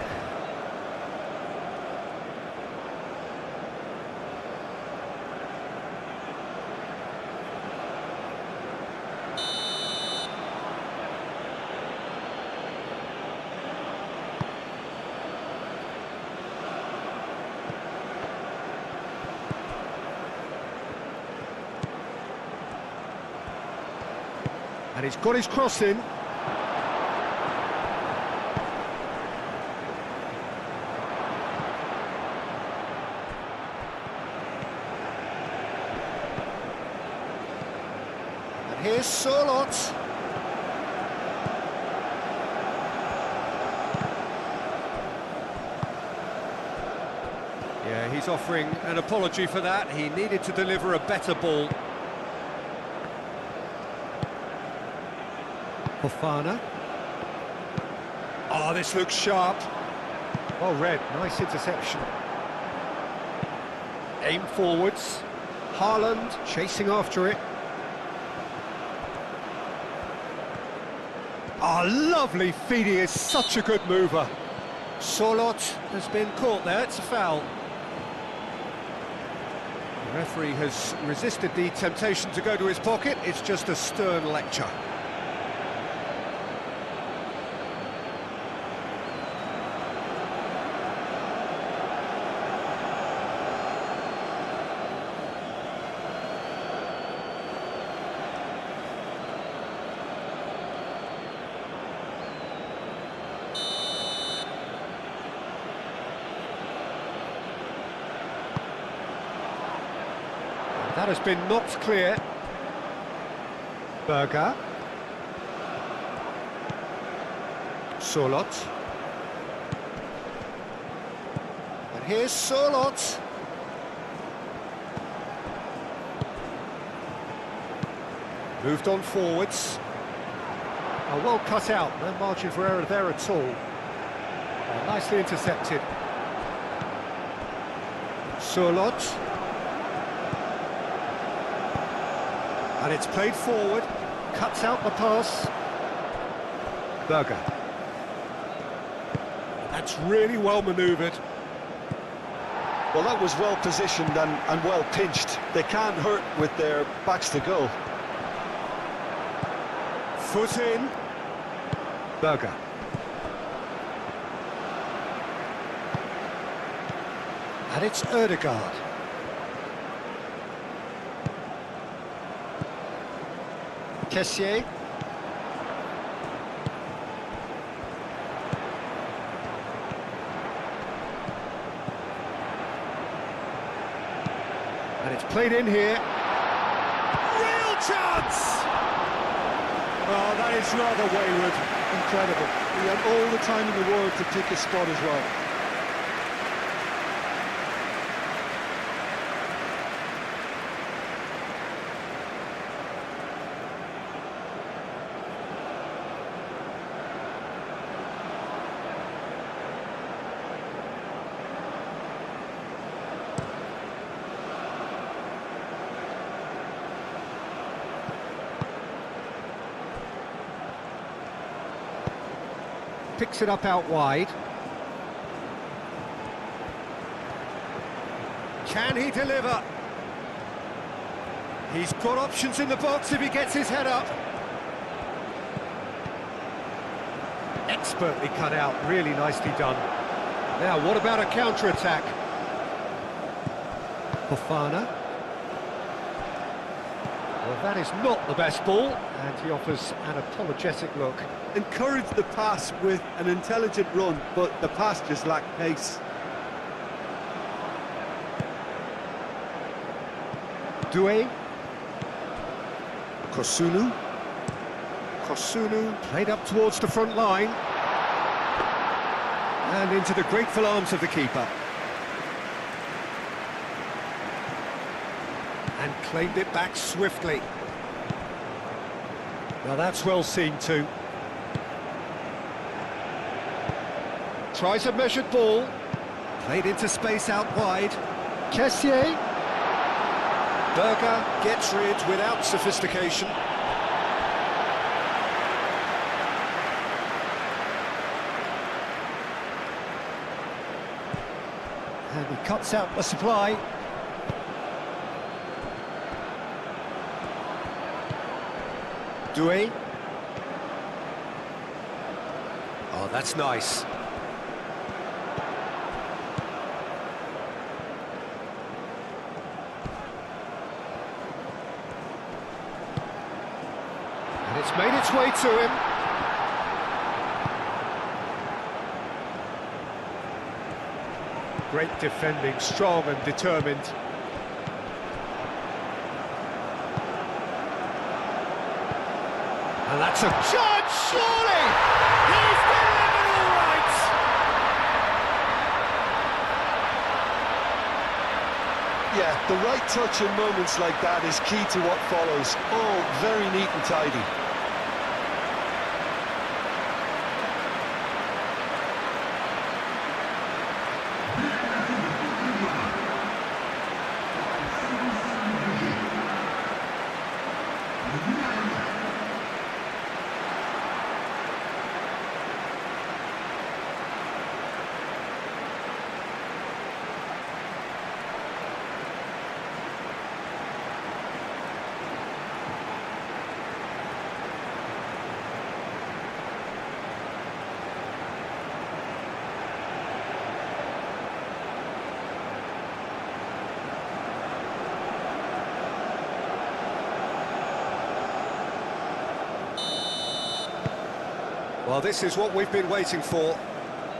Speaker 1: And he's got his cross in. Here's Sørloth. Yeah, he's offering an apology for that. He needed to deliver a better ball. Fofana. Oh, this looks sharp. Well read, nice interception. Aim forwards. Haaland chasing after it. Oh, lovely feed, he is such a good mover. Sørloth has been caught there, it's a foul. The referee has resisted the temptation to go to his pocket, it's just a stern lecture. That has been knocked clear. Berger. Sørloth. And here's Sørloth. Moved on forwards. Oh, well cut out, no margin for error there at all. Oh, nicely intercepted. Sørloth. And it's played forward, cuts out the pass. Berger. That's really well manoeuvred.
Speaker 2: Well, that was well positioned and well pinched. They can't hurt with their backs to goal.
Speaker 1: Foot in. Berger. And it's Ødegaard. Kessié. And it's played in here. Real chance! Oh, that is rather wayward.
Speaker 3: Incredible. He had all the time in the world to pick his spot as well.
Speaker 1: Picks it up out wide. Can he deliver? He's got options in the box if he gets his head up. Expertly cut out, really nicely done. Now, what about a counter-attack? Fofana. Well, that is not the best ball, and he offers an apologetic look.
Speaker 3: Encouraged the pass with an intelligent run, but the pass just lacked pace.
Speaker 1: Doué. Kosunu. Kosunu played up towards the front line. And into the grateful arms of the keeper. And claimed it back swiftly. Now that's well seen too. Tries a measured ball. Played into space out wide. Kessié. Berger gets rid without sophistication. And he cuts out the supply. Doué. Oh, that's nice. And it's made its way to him. Great defending, strong and determined. And that's a chance, surely! He's delivered all right!
Speaker 2: Yeah, the right touch in moments like that is key to what follows. All very neat and tidy.
Speaker 1: Well, this is what we've been waiting for.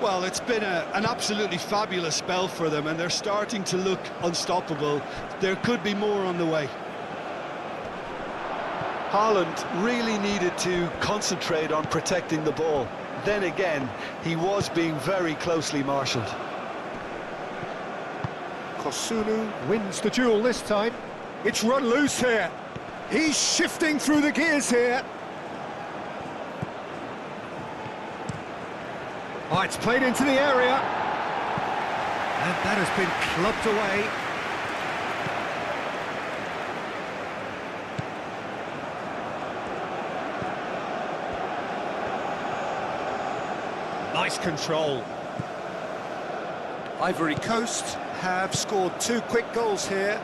Speaker 3: Well, it's been an absolutely fabulous spell for them, and they're starting to look unstoppable. There could be more on the way.
Speaker 2: Haaland really needed to concentrate on protecting the ball. Then again, he was being very closely marshalled.
Speaker 1: Kosunu wins the duel this time. It's run loose here. He's shifting through the gears here. Oh, it's played into the area. And that has been clubbed away. Nice control. Ivory Coast have scored 2 quick goals here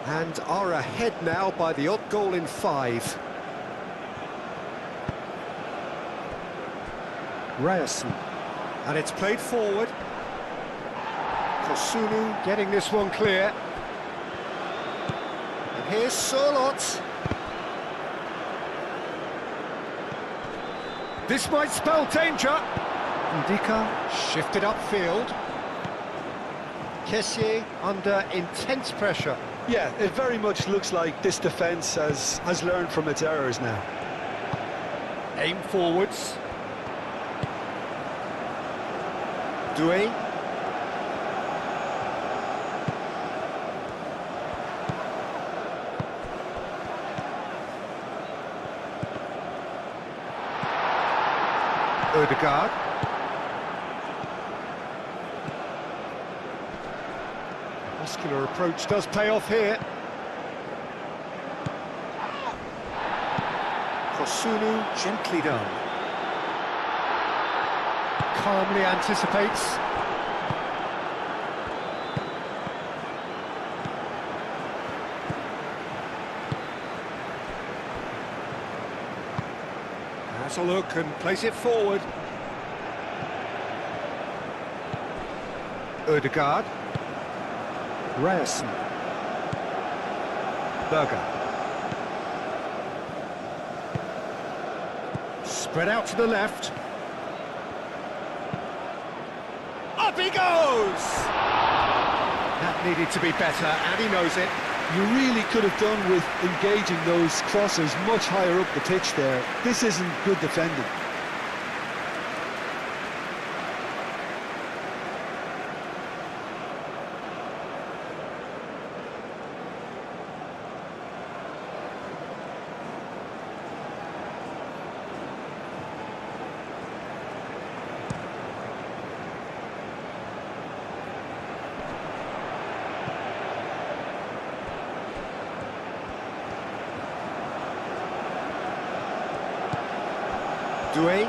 Speaker 1: and are ahead now by the odd goal in 5. Ryerson. And it's played forward. Kosunu getting this one clear. And here's Surlot. This might spell danger. Ndika shifted upfield. Kessié under intense pressure.
Speaker 2: Yeah, it very much looks like this defence has learned from its errors now.
Speaker 1: Aim forwards. Doué. Ødegaard. Muscular approach does pay off here. Kosunu gently done. Calmly anticipates. Has a look and plays it forward. Ødegaard. Ryerson. Berger. Spread out to the left. Up he goes! That needed to be better, and he knows it.
Speaker 2: You really could have done with engaging those crossers much higher up the pitch there. This isn't good defending.
Speaker 1: Doué.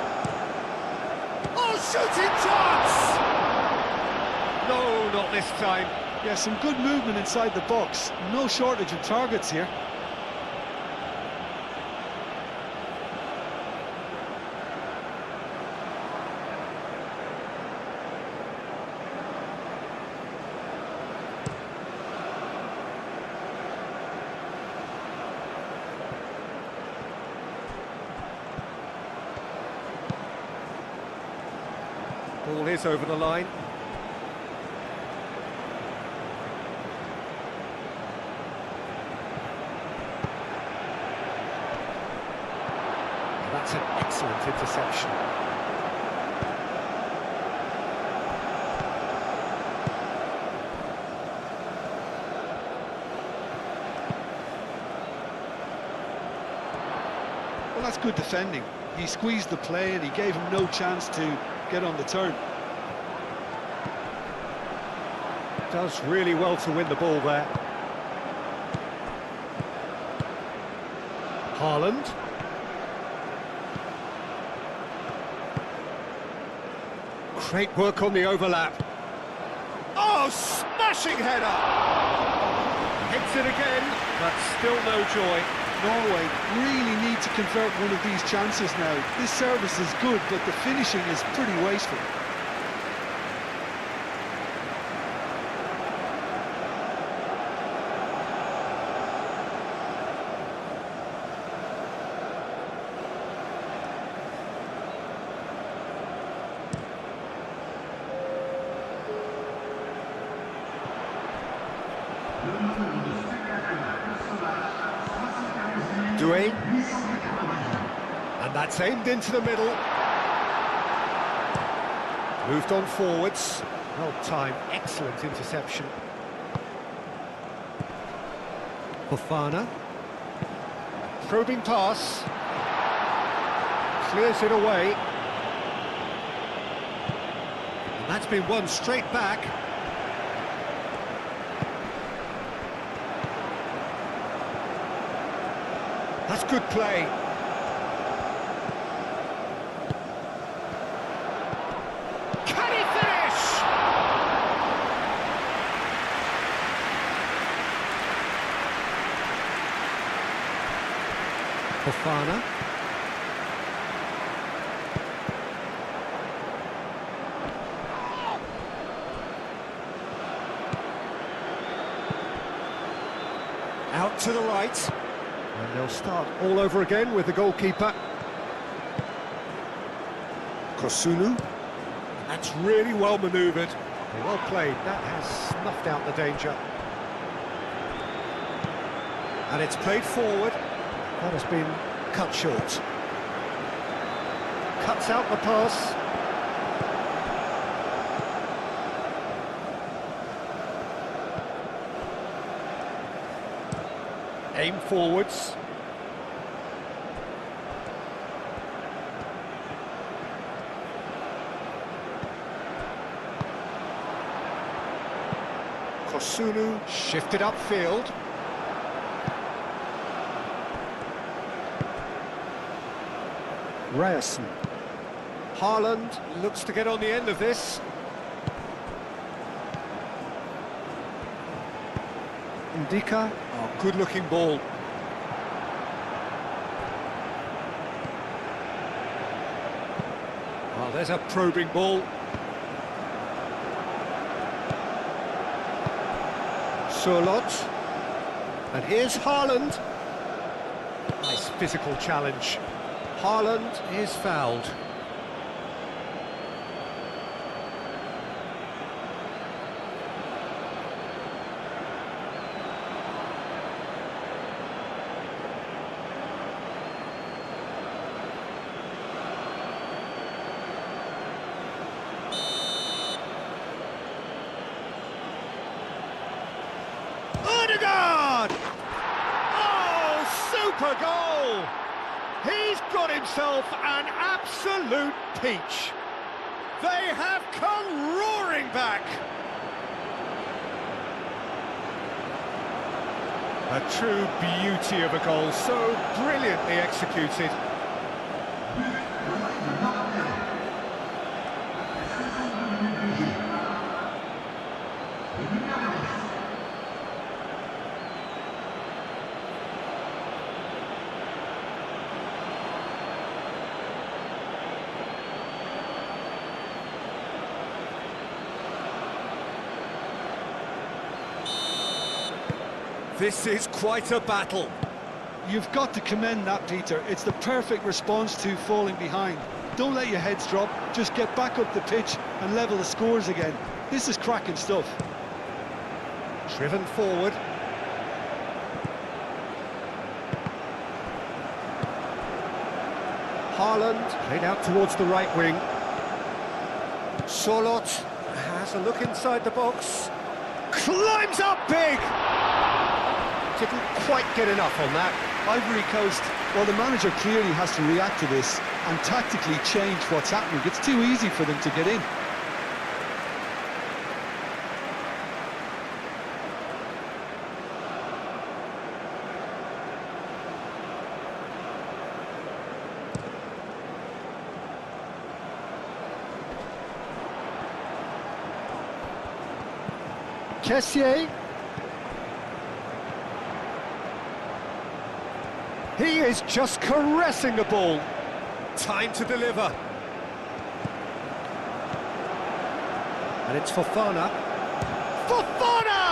Speaker 1: Oh, shooting chance! No, not this time.
Speaker 2: Yeah, some good movement inside the box. No shortage of targets here.
Speaker 1: Ball is over the line. That's That's an excellent interception.
Speaker 3: Well, that's good defending. He squeezed the play and he gave him no chance to get on the turn.
Speaker 1: Does really well to win the ball there. Haaland. Great work on the overlap. Oh, smashing header! Hits it again, but still no joy.
Speaker 3: Norway really need to convert one of these chances now. This service is good, but the finishing is pretty wasteful.
Speaker 1: Doué. And that's aimed into the middle. Moved on forwards. Well timed, excellent interception. Fofana. Probing pass. Clears it away. And that's been won straight back. That's good play. Can he finish? Fofana. Out to the right. And they'll start all over again with the goalkeeper. Kosunu. That's really well manoeuvred. Well played. That has snuffed out the danger. And it's played forward. That has been cut short. Cuts out the pass. Aim forwards. Kosunu shifted upfield. Ryerson. Haaland looks to get on the end of this. Ndika. Oh, good-looking ball. Oh, there's a probing ball. Surlot. And here's Haaland. Nice physical challenge. Haaland is fouled. Oh, super goal! He's got himself an absolute peach. They have come roaring back. A true beauty of a goal, so brilliantly executed. This is quite a battle.
Speaker 3: You've got to commend that, Peter. It's the perfect response to falling behind. Don't let your heads drop, just get back up the pitch and level the scores again. This is cracking stuff.
Speaker 1: Driven forward. Haaland played out towards the right wing. Solot has a look inside the box. Climbs up big! Didn't quite get enough on that.
Speaker 2: Ivory Coast, well, the manager clearly has to react to this and tactically change what's happening. It's too easy for them to get in.
Speaker 1: Kessié. He is just caressing the ball. Time to deliver. And it's Fofana. Fofana!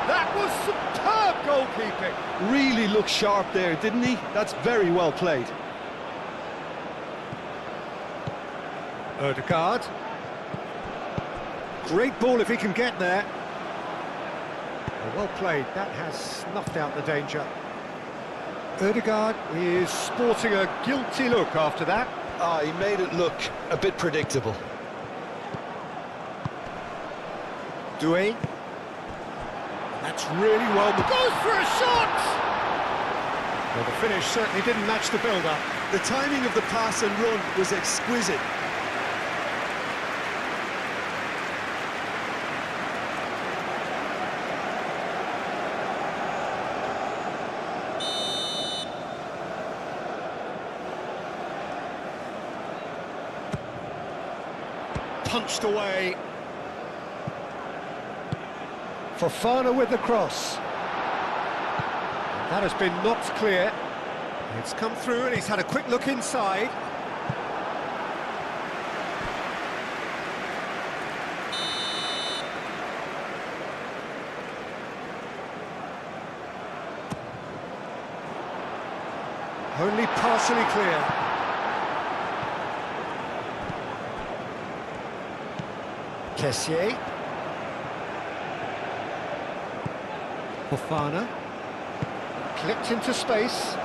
Speaker 1: That was superb goalkeeping.
Speaker 2: Really looked sharp there, didn't he? That's very well played.
Speaker 1: Ødegaard. Great ball if he can get there. Well played, that has snuffed out the danger. Ødegaard is sporting a guilty look after that.
Speaker 2: He made it look a bit predictable.
Speaker 1: Doué. That's really well. Goes for a shot! Well, the finish certainly didn't match the build-up.
Speaker 3: The timing of the pass and run was exquisite.
Speaker 1: Punched away. Fofana with the cross. That has been knocked clear. It's come through and he's had a quick look inside. Only partially clear. Kessié. Fofana. Clipped into space.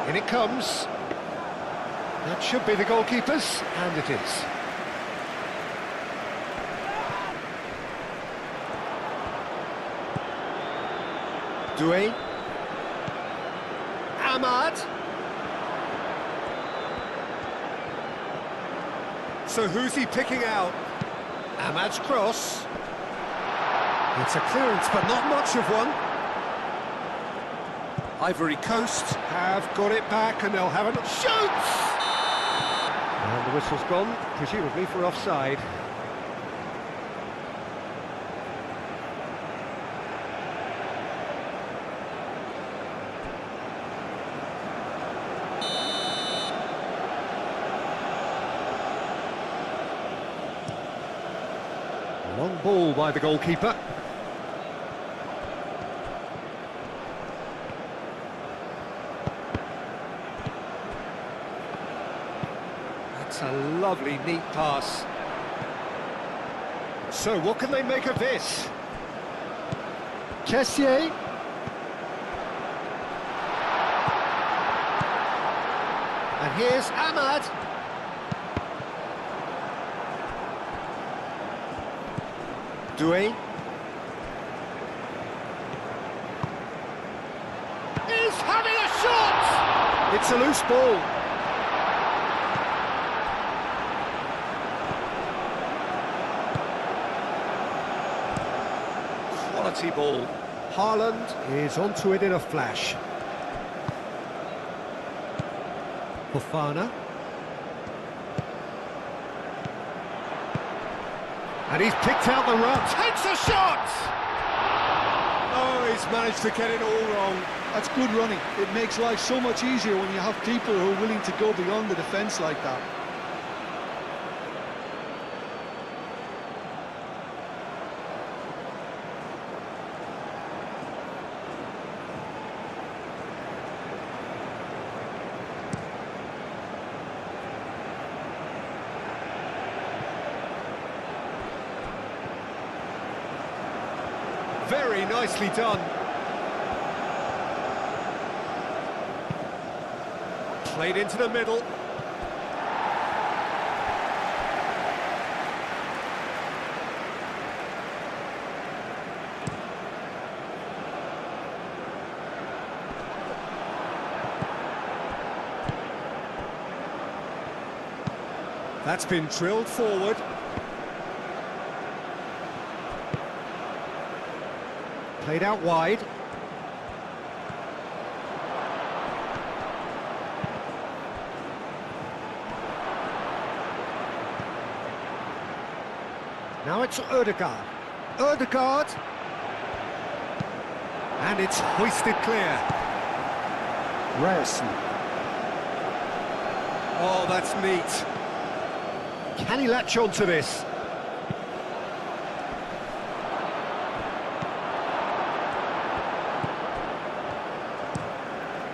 Speaker 1: In it comes. That should be the goalkeeper's, and it is. Doué. Ahmad. So who's he picking out? Ahmad's cross. It's a clearance, but not much of one. Ivory Coast have got it back, and they'll have a shoots! And the whistle's gone, presumably for offside. Long ball by the goalkeeper. That's a lovely, neat pass. So, what can they make of this? Kessié. And here's Ahmad. Doué. He's having a shot! It's a loose ball. Quality ball. Haaland is onto it in a flash. Fofana. And he's picked out the run. Takes a shot! Oh, he's managed to get it all wrong.
Speaker 2: That's good running. It makes life so much easier when you have people who are willing to go beyond the defence like that.
Speaker 1: Very nicely done. Played into the middle. That's been drilled forward. Played out wide. Now it's Ødegaard. Ødegaard. And it's hoisted clear.
Speaker 4: Ryerson.
Speaker 1: Oh, that's neat. Can he latch on to this?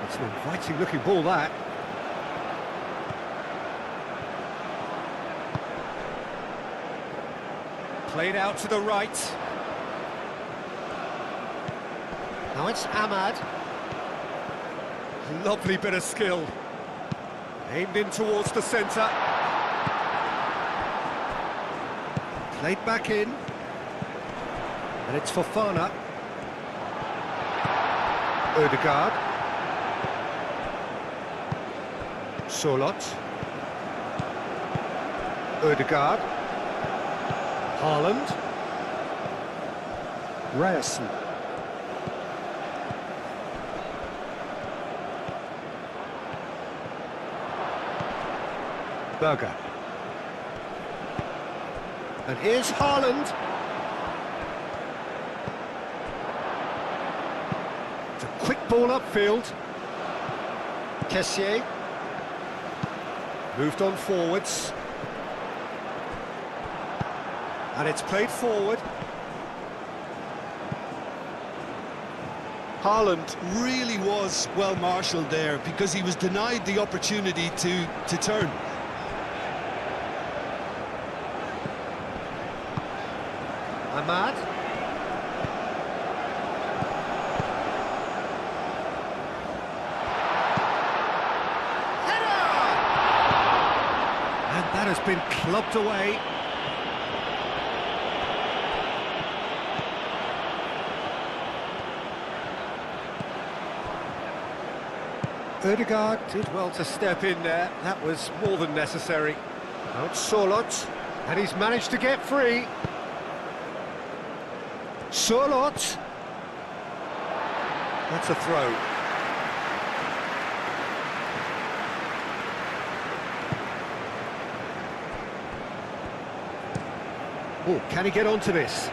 Speaker 1: It's an inviting looking ball, that. Played out to the right. Now it's Ahmad. Lovely bit of skill. Aimed in towards the centre. Played back in. And it's Fofana. Ødegaard. Solot. Ødegaard. Haaland.
Speaker 4: Ryerson.
Speaker 1: Berger. And here's Haaland. It's a quick ball upfield. Kessié. Moved on forwards. And it's played forward.
Speaker 3: Haaland really was well marshalled there because he was denied the opportunity to turn.
Speaker 1: Ahmad. Header! And that has been clubbed away. Ødegaard did well to step in there. That was more than necessary. Now it's Solot, and he's managed to get free. Solot. That's a throw. Oh, can he get onto this?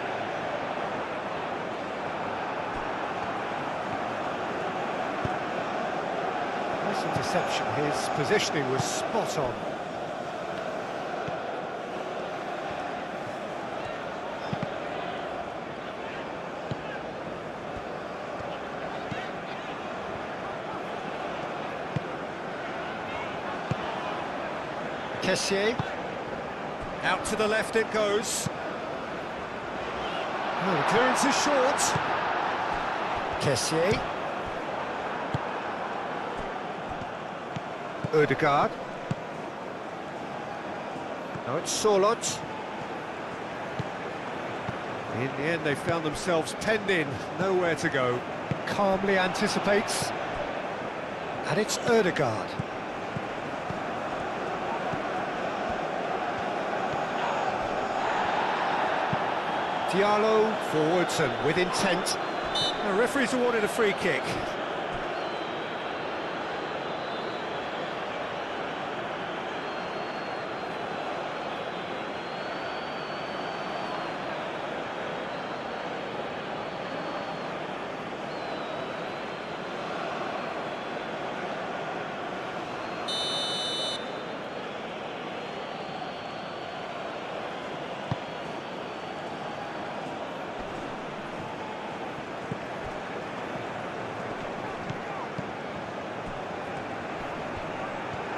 Speaker 1: Nice interception. His positioning was spot on. Kessié. Out to the left it goes. Oh, the clearance is short. Kessié. Ødegaard. Now it's Solot. In the end, they found themselves penned in, nowhere to go. Calmly anticipates. And it's Ødegaard. Diallo forwards and with intent. The referee's awarded a free kick.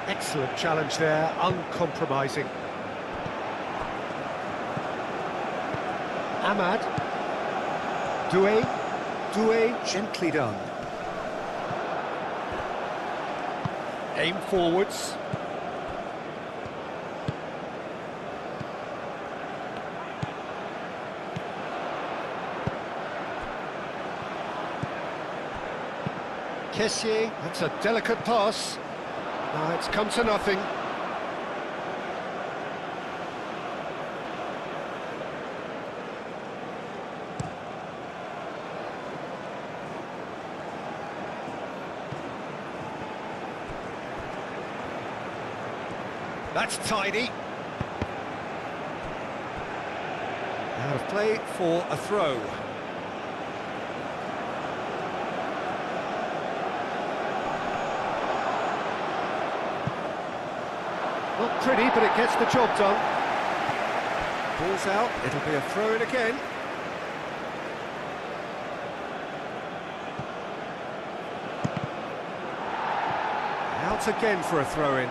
Speaker 1: Excellent challenge there, uncompromising. Ahmad. Doué, gently done. Aim forwards. Kessié, that's a delicate pass. Now it's come to nothing. That's tidy. Out of play for a throw. Not pretty, but it gets the job done. Ball's out, it'll be a throw-in again. Out again for a throw-in.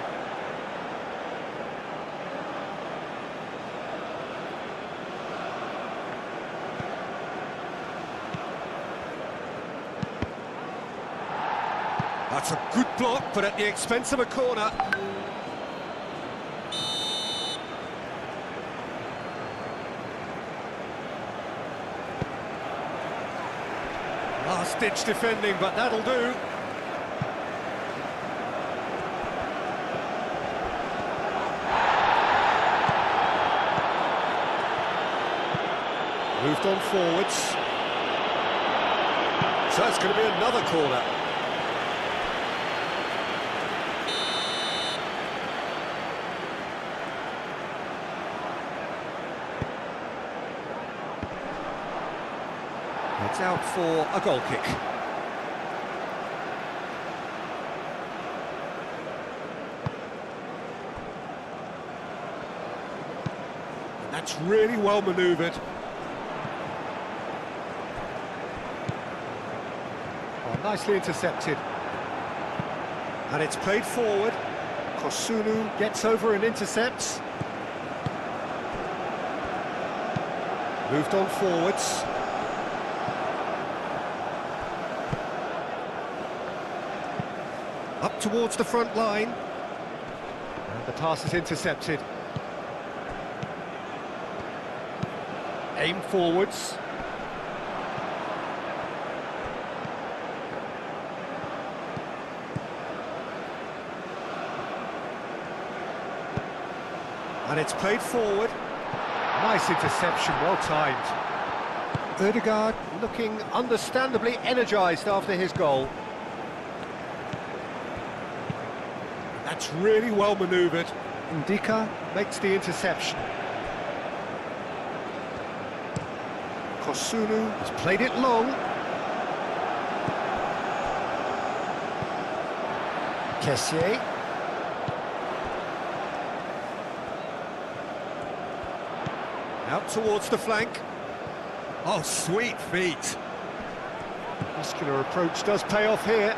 Speaker 1: That's a good block, but at the expense of a corner. Last-ditch defending, but that'll do. Moved on forwards. So it's going to be another corner. It's out for a goal kick. And that's really well manoeuvred. Oh, nicely intercepted. And it's played forward. Kosunu gets over and intercepts. Moved on forwards. Up towards the front line. And the pass is intercepted. Aim forwards. And it's played forward. Nice interception, well timed. Ødegaard looking understandably energised after his goal. That's really well manoeuvred. Ndika makes the interception. Kosunu has played it long. Kessié. Out towards the flank. Oh, sweet feet. Muscular approach does pay off here.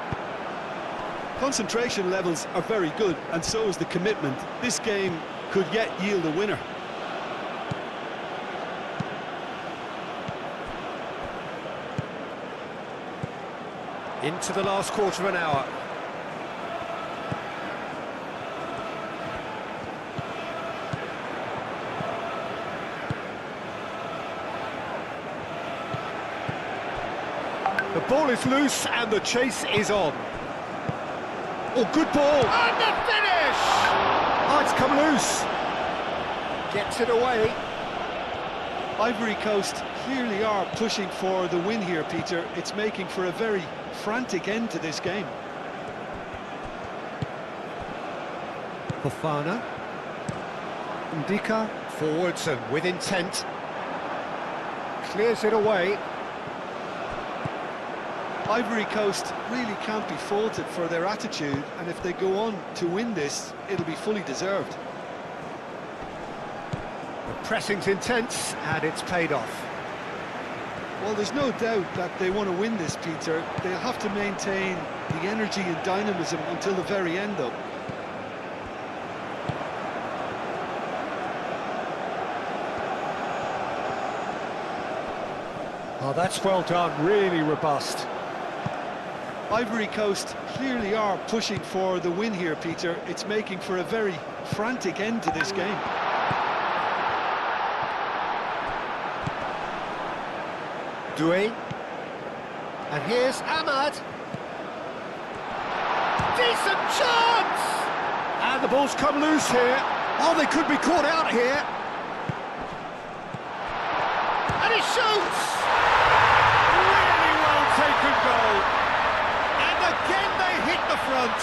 Speaker 3: Concentration levels are very good, and so is the commitment. This game could yet yield a winner.
Speaker 1: Into the last quarter of an hour. The ball is loose and the chase is on. Oh, good ball! And the finish! Oh, it's come loose. Gets it away.
Speaker 3: Ivory Coast clearly are pushing for the win here, Peter. It's making for a very frantic end to this game.
Speaker 1: Fofana. Ndika. Forwards and with intent. Clears it away.
Speaker 3: Ivory Coast really can't be faulted for their attitude, and if they go on to win this, it'll be fully deserved.
Speaker 1: The pressing's intense, and it's paid off.
Speaker 3: Well, there's no doubt that they want to win this, Peter. They'll have to maintain the energy and dynamism until the very end, though.
Speaker 1: Oh, that's well done, really robust.
Speaker 3: Ivory Coast clearly are pushing for the win here, Peter. It's making for a very frantic end to this game.
Speaker 1: Doué. And here's Ahmad. Decent chance! And the ball's come loose here. Oh, they could be caught out here. And he shoots! Really well taken goal. And again they hit the front.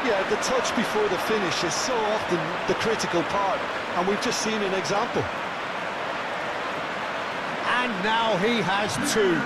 Speaker 2: Yeah, the touch before the finish is so often the critical part, and we've just seen an example.
Speaker 1: And now he has two.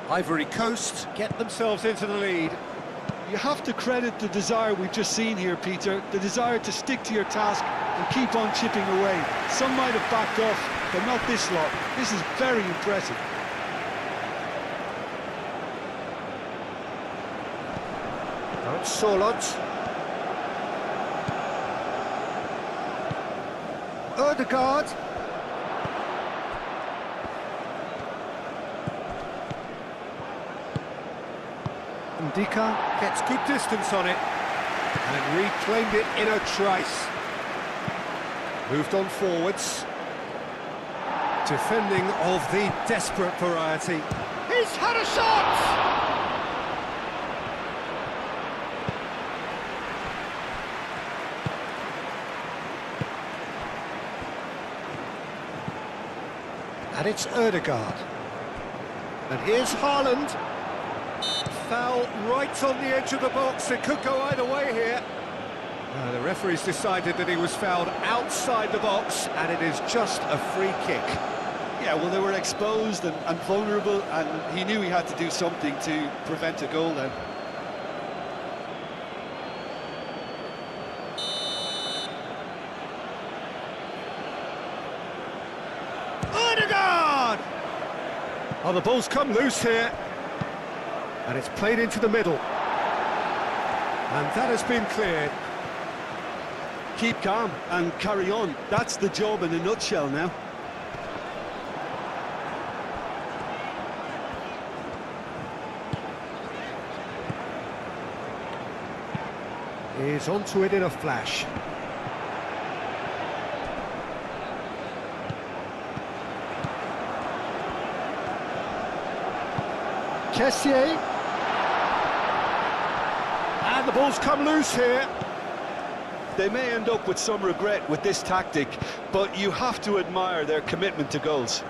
Speaker 1: Ivory Coast get themselves into the lead.
Speaker 3: You have to credit the desire we've just seen here, Peter, the desire to stick to your task and keep on chipping away. Some might have backed off, but not this lot. This is very impressive.
Speaker 1: Now it's Sorlot. Ødegaard. Ndika gets good distance on it and reclaimed it in a trice. Moved on forwards. Defending of the desperate variety. He's had a shot! And it's Ødegaard. And here's Haaland. Foul right on the edge of the box. It could go either way here. The referee's decided that he was fouled outside the box, and it is just a free kick.
Speaker 3: Yeah, well, they were exposed and vulnerable, and he knew he had to do something to prevent a goal then.
Speaker 1: Ødegaard! Oh, the ball's come loose here. And it's played into the middle. And that has been cleared.
Speaker 3: Keep calm and carry on. That's the job in a nutshell now.
Speaker 1: He's onto it in a flash. Kessié. And the ball's come loose here.
Speaker 2: They may end up with some regret with this tactic, but you have to admire their commitment to goals.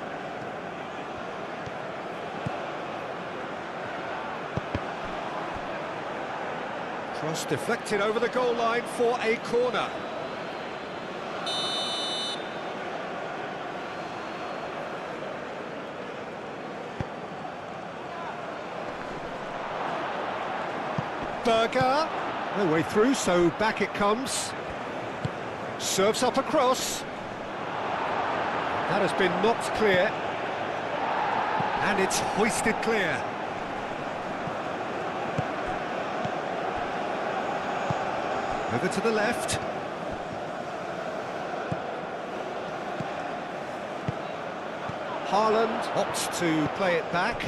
Speaker 1: Cross deflected over the goal line for a corner. Berger, no way through, so back it comes. Serves up a cross. That has been knocked clear. And it's hoisted clear. Over to the left. Haaland opts to play it back.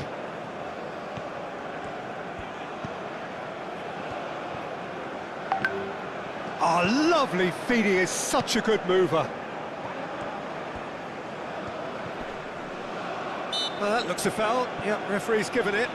Speaker 1: Oh, lovely feed, he is such a good mover. Well, that looks a foul. Yep, referee's given it.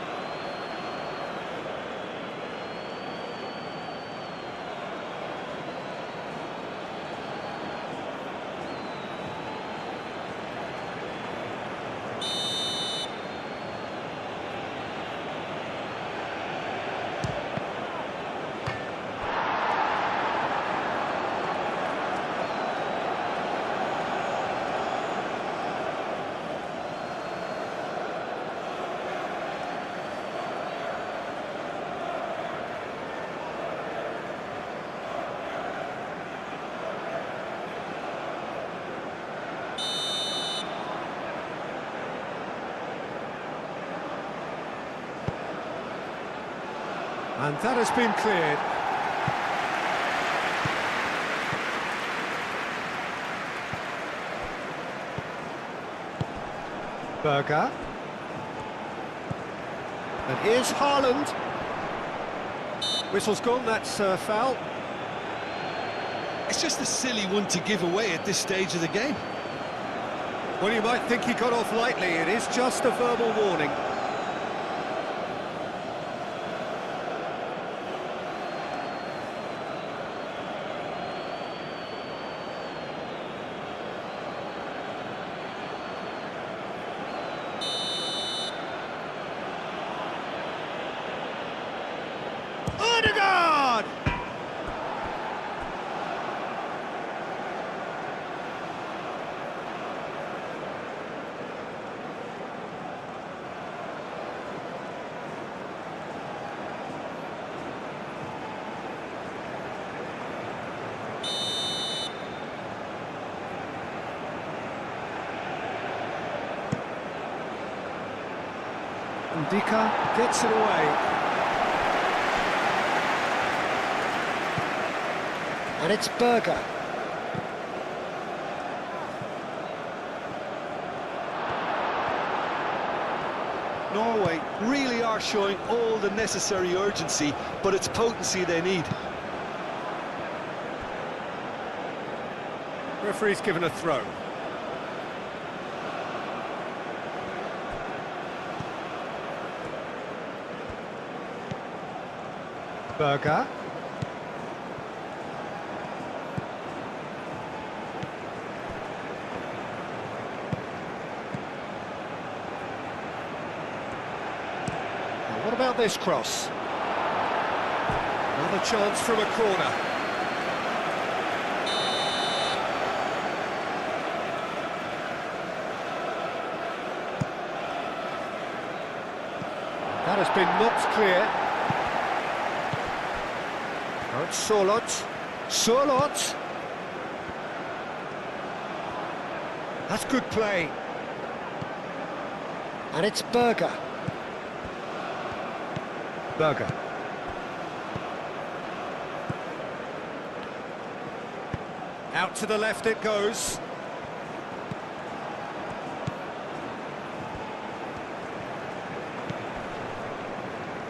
Speaker 1: And that has been cleared. Berger. And here's Haaland. Whistle's gone, that's foul.
Speaker 3: It's just a silly one to give away at this stage of the game.
Speaker 1: Well, you might think he got off lightly. It is just a verbal warning. Odegaard! Ndika gets it away. And it's Berger.
Speaker 2: Norway really are showing all the necessary urgency, but it's potency they need.
Speaker 1: Referee's given a throw. Berger. What about this cross? Another chance from a corner. That has been knocked clear. Now it's Sorloth. Sorloth! That's good play. And it's Berger. Berger. Out to the left it goes.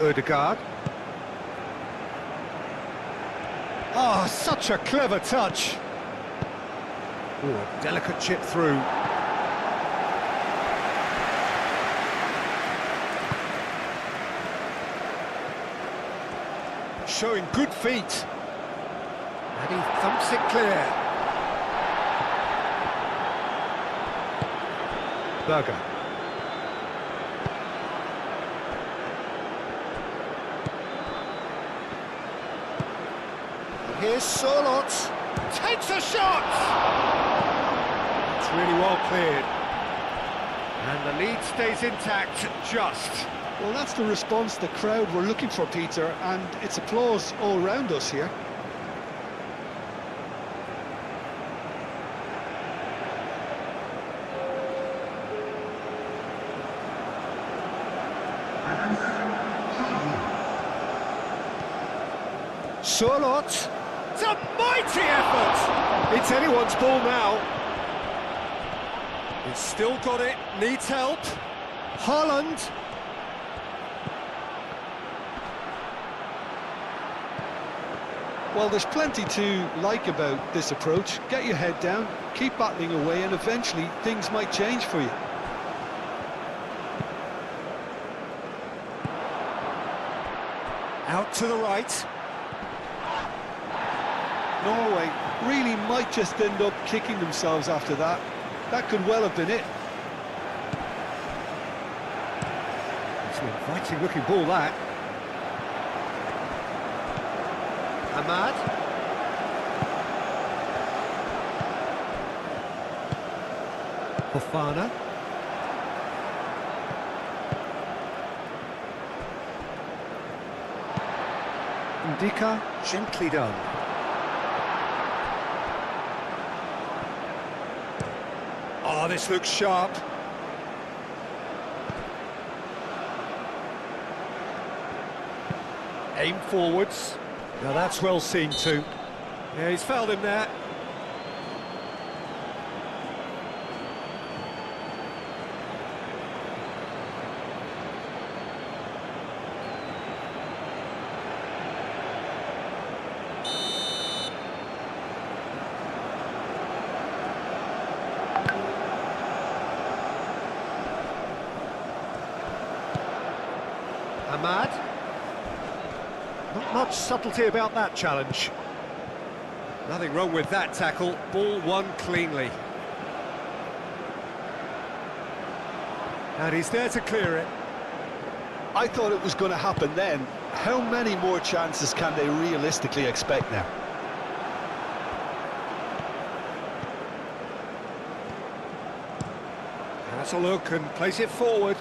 Speaker 1: Odegaard. Oh, such a clever touch. Ooh, a delicate chip through. Showing good feet. And he thumps it clear. Berger. Here's Sorloth. Takes a shot! It's really well cleared. And the lead stays intact, just.
Speaker 3: Well, that's the response the crowd were looking for, Peter, and it's applause all round us here.
Speaker 1: Sorloth. It's a mighty effort! It's anyone's ball now. He's still got it, needs help. Haaland.
Speaker 2: Well, there's plenty to like about this approach. Get your head down, keep battling away, and eventually things might change for you.
Speaker 1: Out to the right.
Speaker 2: Norway really might just end up kicking themselves after that. That could well have been it.
Speaker 1: It's an inviting looking ball, that. Ahmad. Fofana. Ndika, gently done. Oh, this looks sharp. Aim forwards. Now that's well seen too. Yeah, he's fouled him there. Ahmad. Not much subtlety about that challenge. Nothing wrong with that tackle. Ball won cleanly. And he's there to clear it.
Speaker 2: I thought it was going to happen then. How many more chances can they realistically expect now?
Speaker 1: Has a look and plays it forward.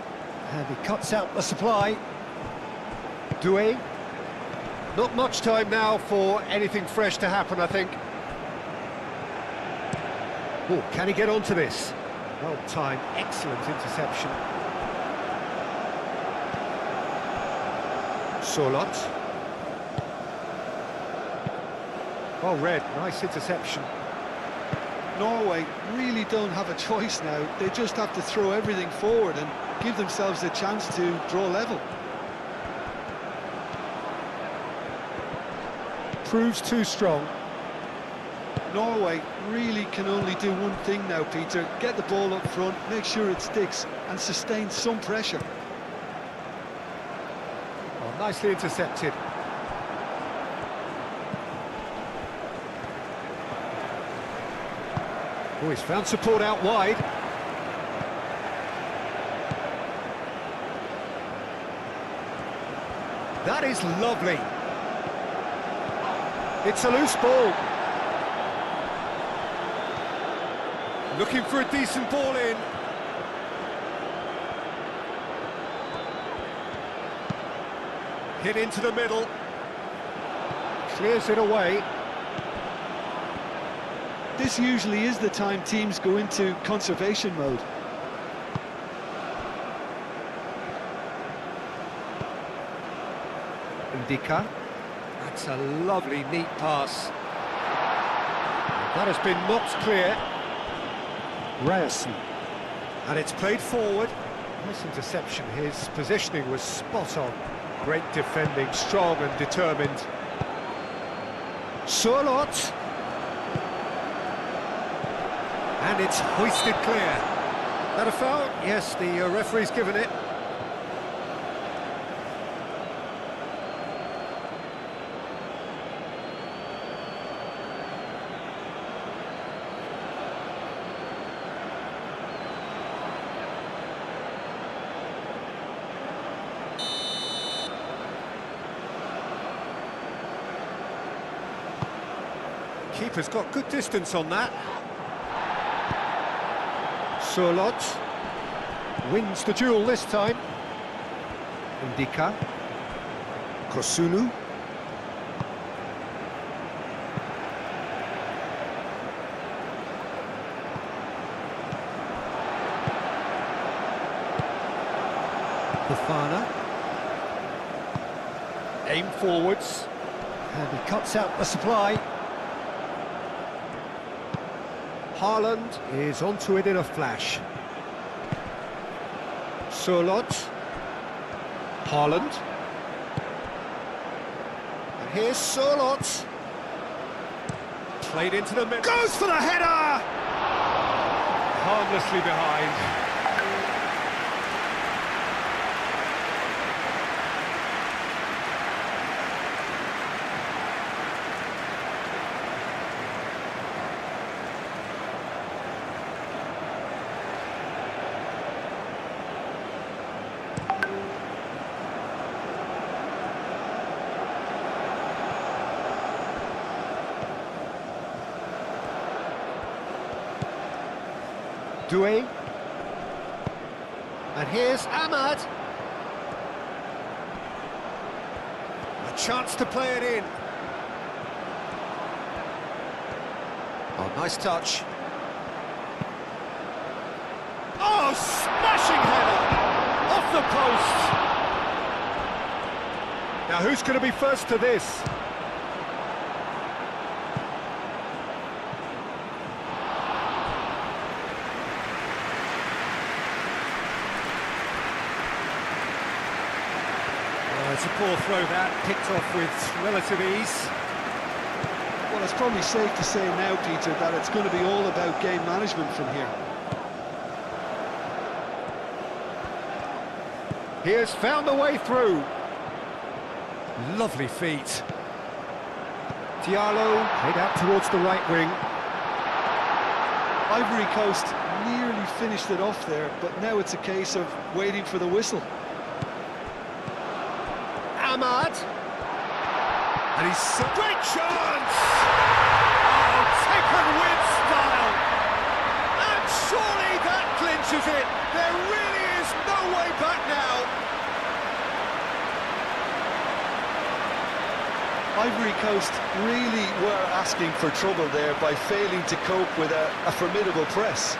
Speaker 1: And he cuts out the supply. Doué. Not much time now for anything fresh to happen, I think. Oh, can he get onto this? Well timed, excellent interception. Sorloth. Well read, nice interception.
Speaker 3: Norway really don't have a choice now. They just have to throw everything forward and give themselves a chance to draw level.
Speaker 1: Proves too strong.
Speaker 3: Norway really can only do one thing now, Peter. Get the ball up front, make sure it sticks and sustain some pressure.
Speaker 1: Oh, nicely intercepted. Oh, he's found support out wide. That is lovely. It's a loose ball. Looking for a decent ball in. Hit into the middle. Clears it away.
Speaker 3: This usually is the time teams go into conservation mode.
Speaker 1: Indica. That's a lovely, neat pass. That has been knocked clear. Ryerson. And it's played forward. Nice interception. His positioning was spot on. Great defending, strong and determined. Sorloth. And it's hoisted clear. That a foul? Yes, the referee's given it. Keeper's got good distance on that. Sorloth wins the duel this time. Indica. Kosunu. Fofana. Aim forwards. And he cuts out the supply. Haaland is onto it in a flash. Sorloth. Haaland. And here's Sorloth. Played into the middle. Goes for the header! Harmlessly behind. Doué. And here's Ahmad. A chance to play it in. Oh, nice touch. Oh, smashing header! Off the post! Now who's going to be first to this? It's a poor throw that, picked off with relative ease.
Speaker 3: Well, it's probably safe to say now, Peter, that it's going to be all about game management from here.
Speaker 1: He has found a way through. Lovely feet. Diallo head out towards the right wing.
Speaker 3: Ivory Coast nearly finished it off there, but now it's a case of waiting for the whistle.
Speaker 1: Ahmad. And he's... Great chance! Oh, taken with style. And surely that clinches it. There really is no way back now.
Speaker 3: Ivory Coast really were asking for trouble there by failing to cope with a formidable press.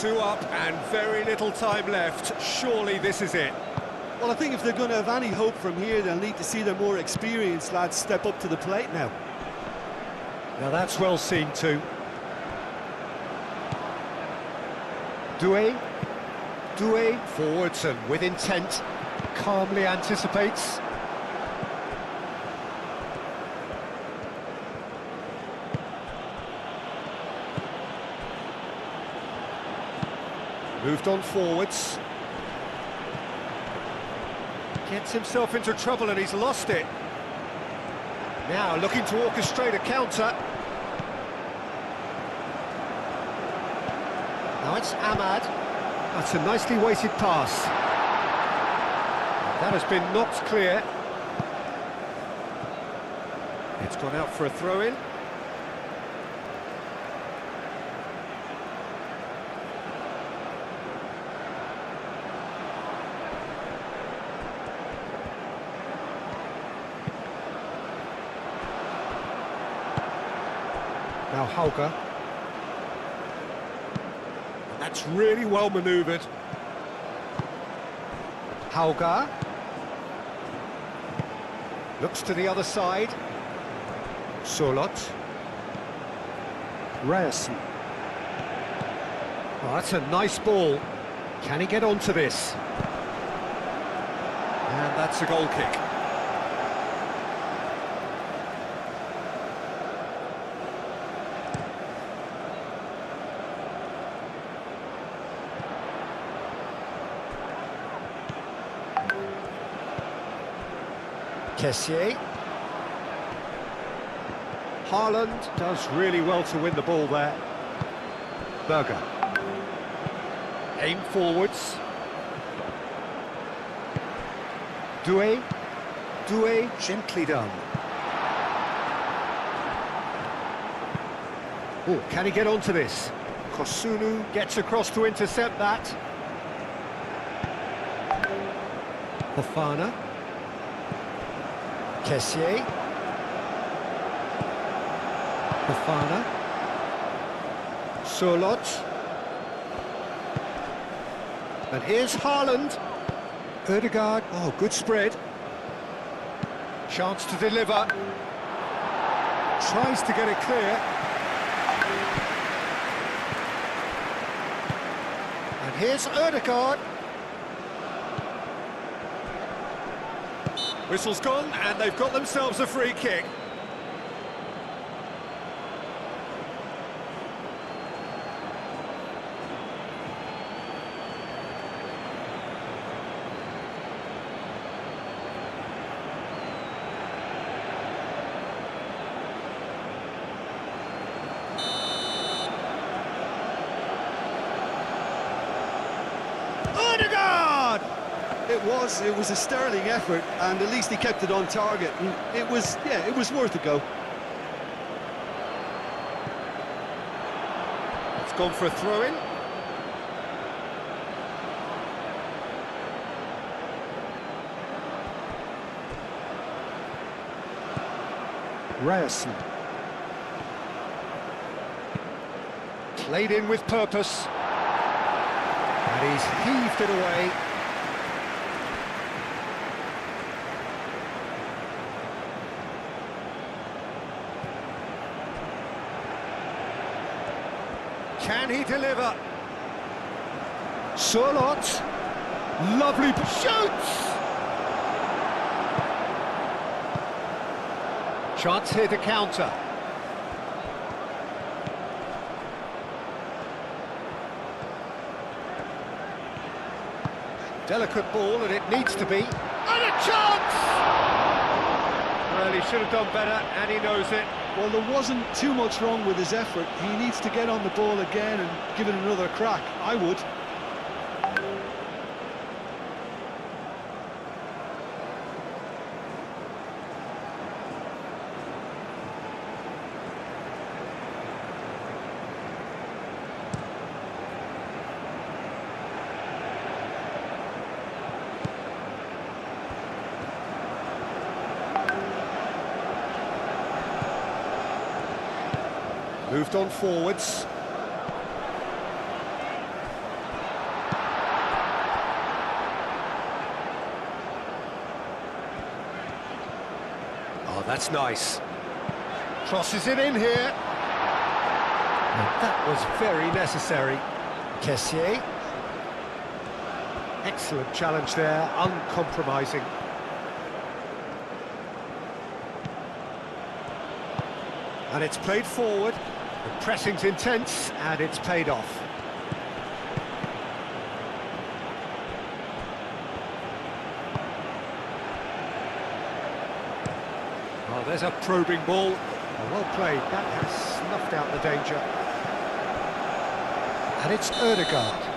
Speaker 1: Two up and very little time left. Surely this is it.
Speaker 3: Well, I think if they're going to have any hope from here, they'll need to see their more experienced lads step up to the plate now.
Speaker 1: Now that's well seen too. Doué forwards and with intent, calmly anticipates. Moved on forwards. Gets himself into trouble and he's lost it. Now looking to orchestrate a counter. Now it's Ahmad. That's a nicely weighted pass. That has been knocked clear. It's gone out for a throw-in. Now Hauger. That's really well manoeuvred. Hauger. Looks to the other side. Solot. Ryerson. Oh, that's a nice ball. Can he get onto this? And that's a goal kick. Kessié. Haaland does really well to win the ball there. Berger. Aim forwards. Doué. Doué, gently done. Oh, can he get onto this? Kosunu gets across to intercept that. Fofana. Kessié. Fofana. Solot. And here's Haaland. Ødegaard. Oh, good spread. Chance to deliver. Tries to get it clear. And here's Ødegaard. Whistle's gone, and they've got themselves a free kick.
Speaker 3: It was a sterling effort, and at least he kept it on target. And it was worth a go.
Speaker 1: It's gone for a throw-in. Ryerson. Played in with purpose. And he's heaved it away. Can he deliver? Surlot. Lovely shoots! Chance here to counter. Delicate ball, and it needs to be. And a chance! Well, he should have done better, and he knows it.
Speaker 3: Well, there wasn't too much wrong with his effort. He needs to get on the ball again and give it another crack. I would.
Speaker 1: Moved on forwards. Oh, that's nice. Crosses it in here. And that was very necessary. Kessier. Excellent challenge there, uncompromising. And it's played forward. The pressing's intense, and it's paid off. Oh, there's a probing ball. Oh, well played. That has snuffed out the danger. And it's Ødegaard.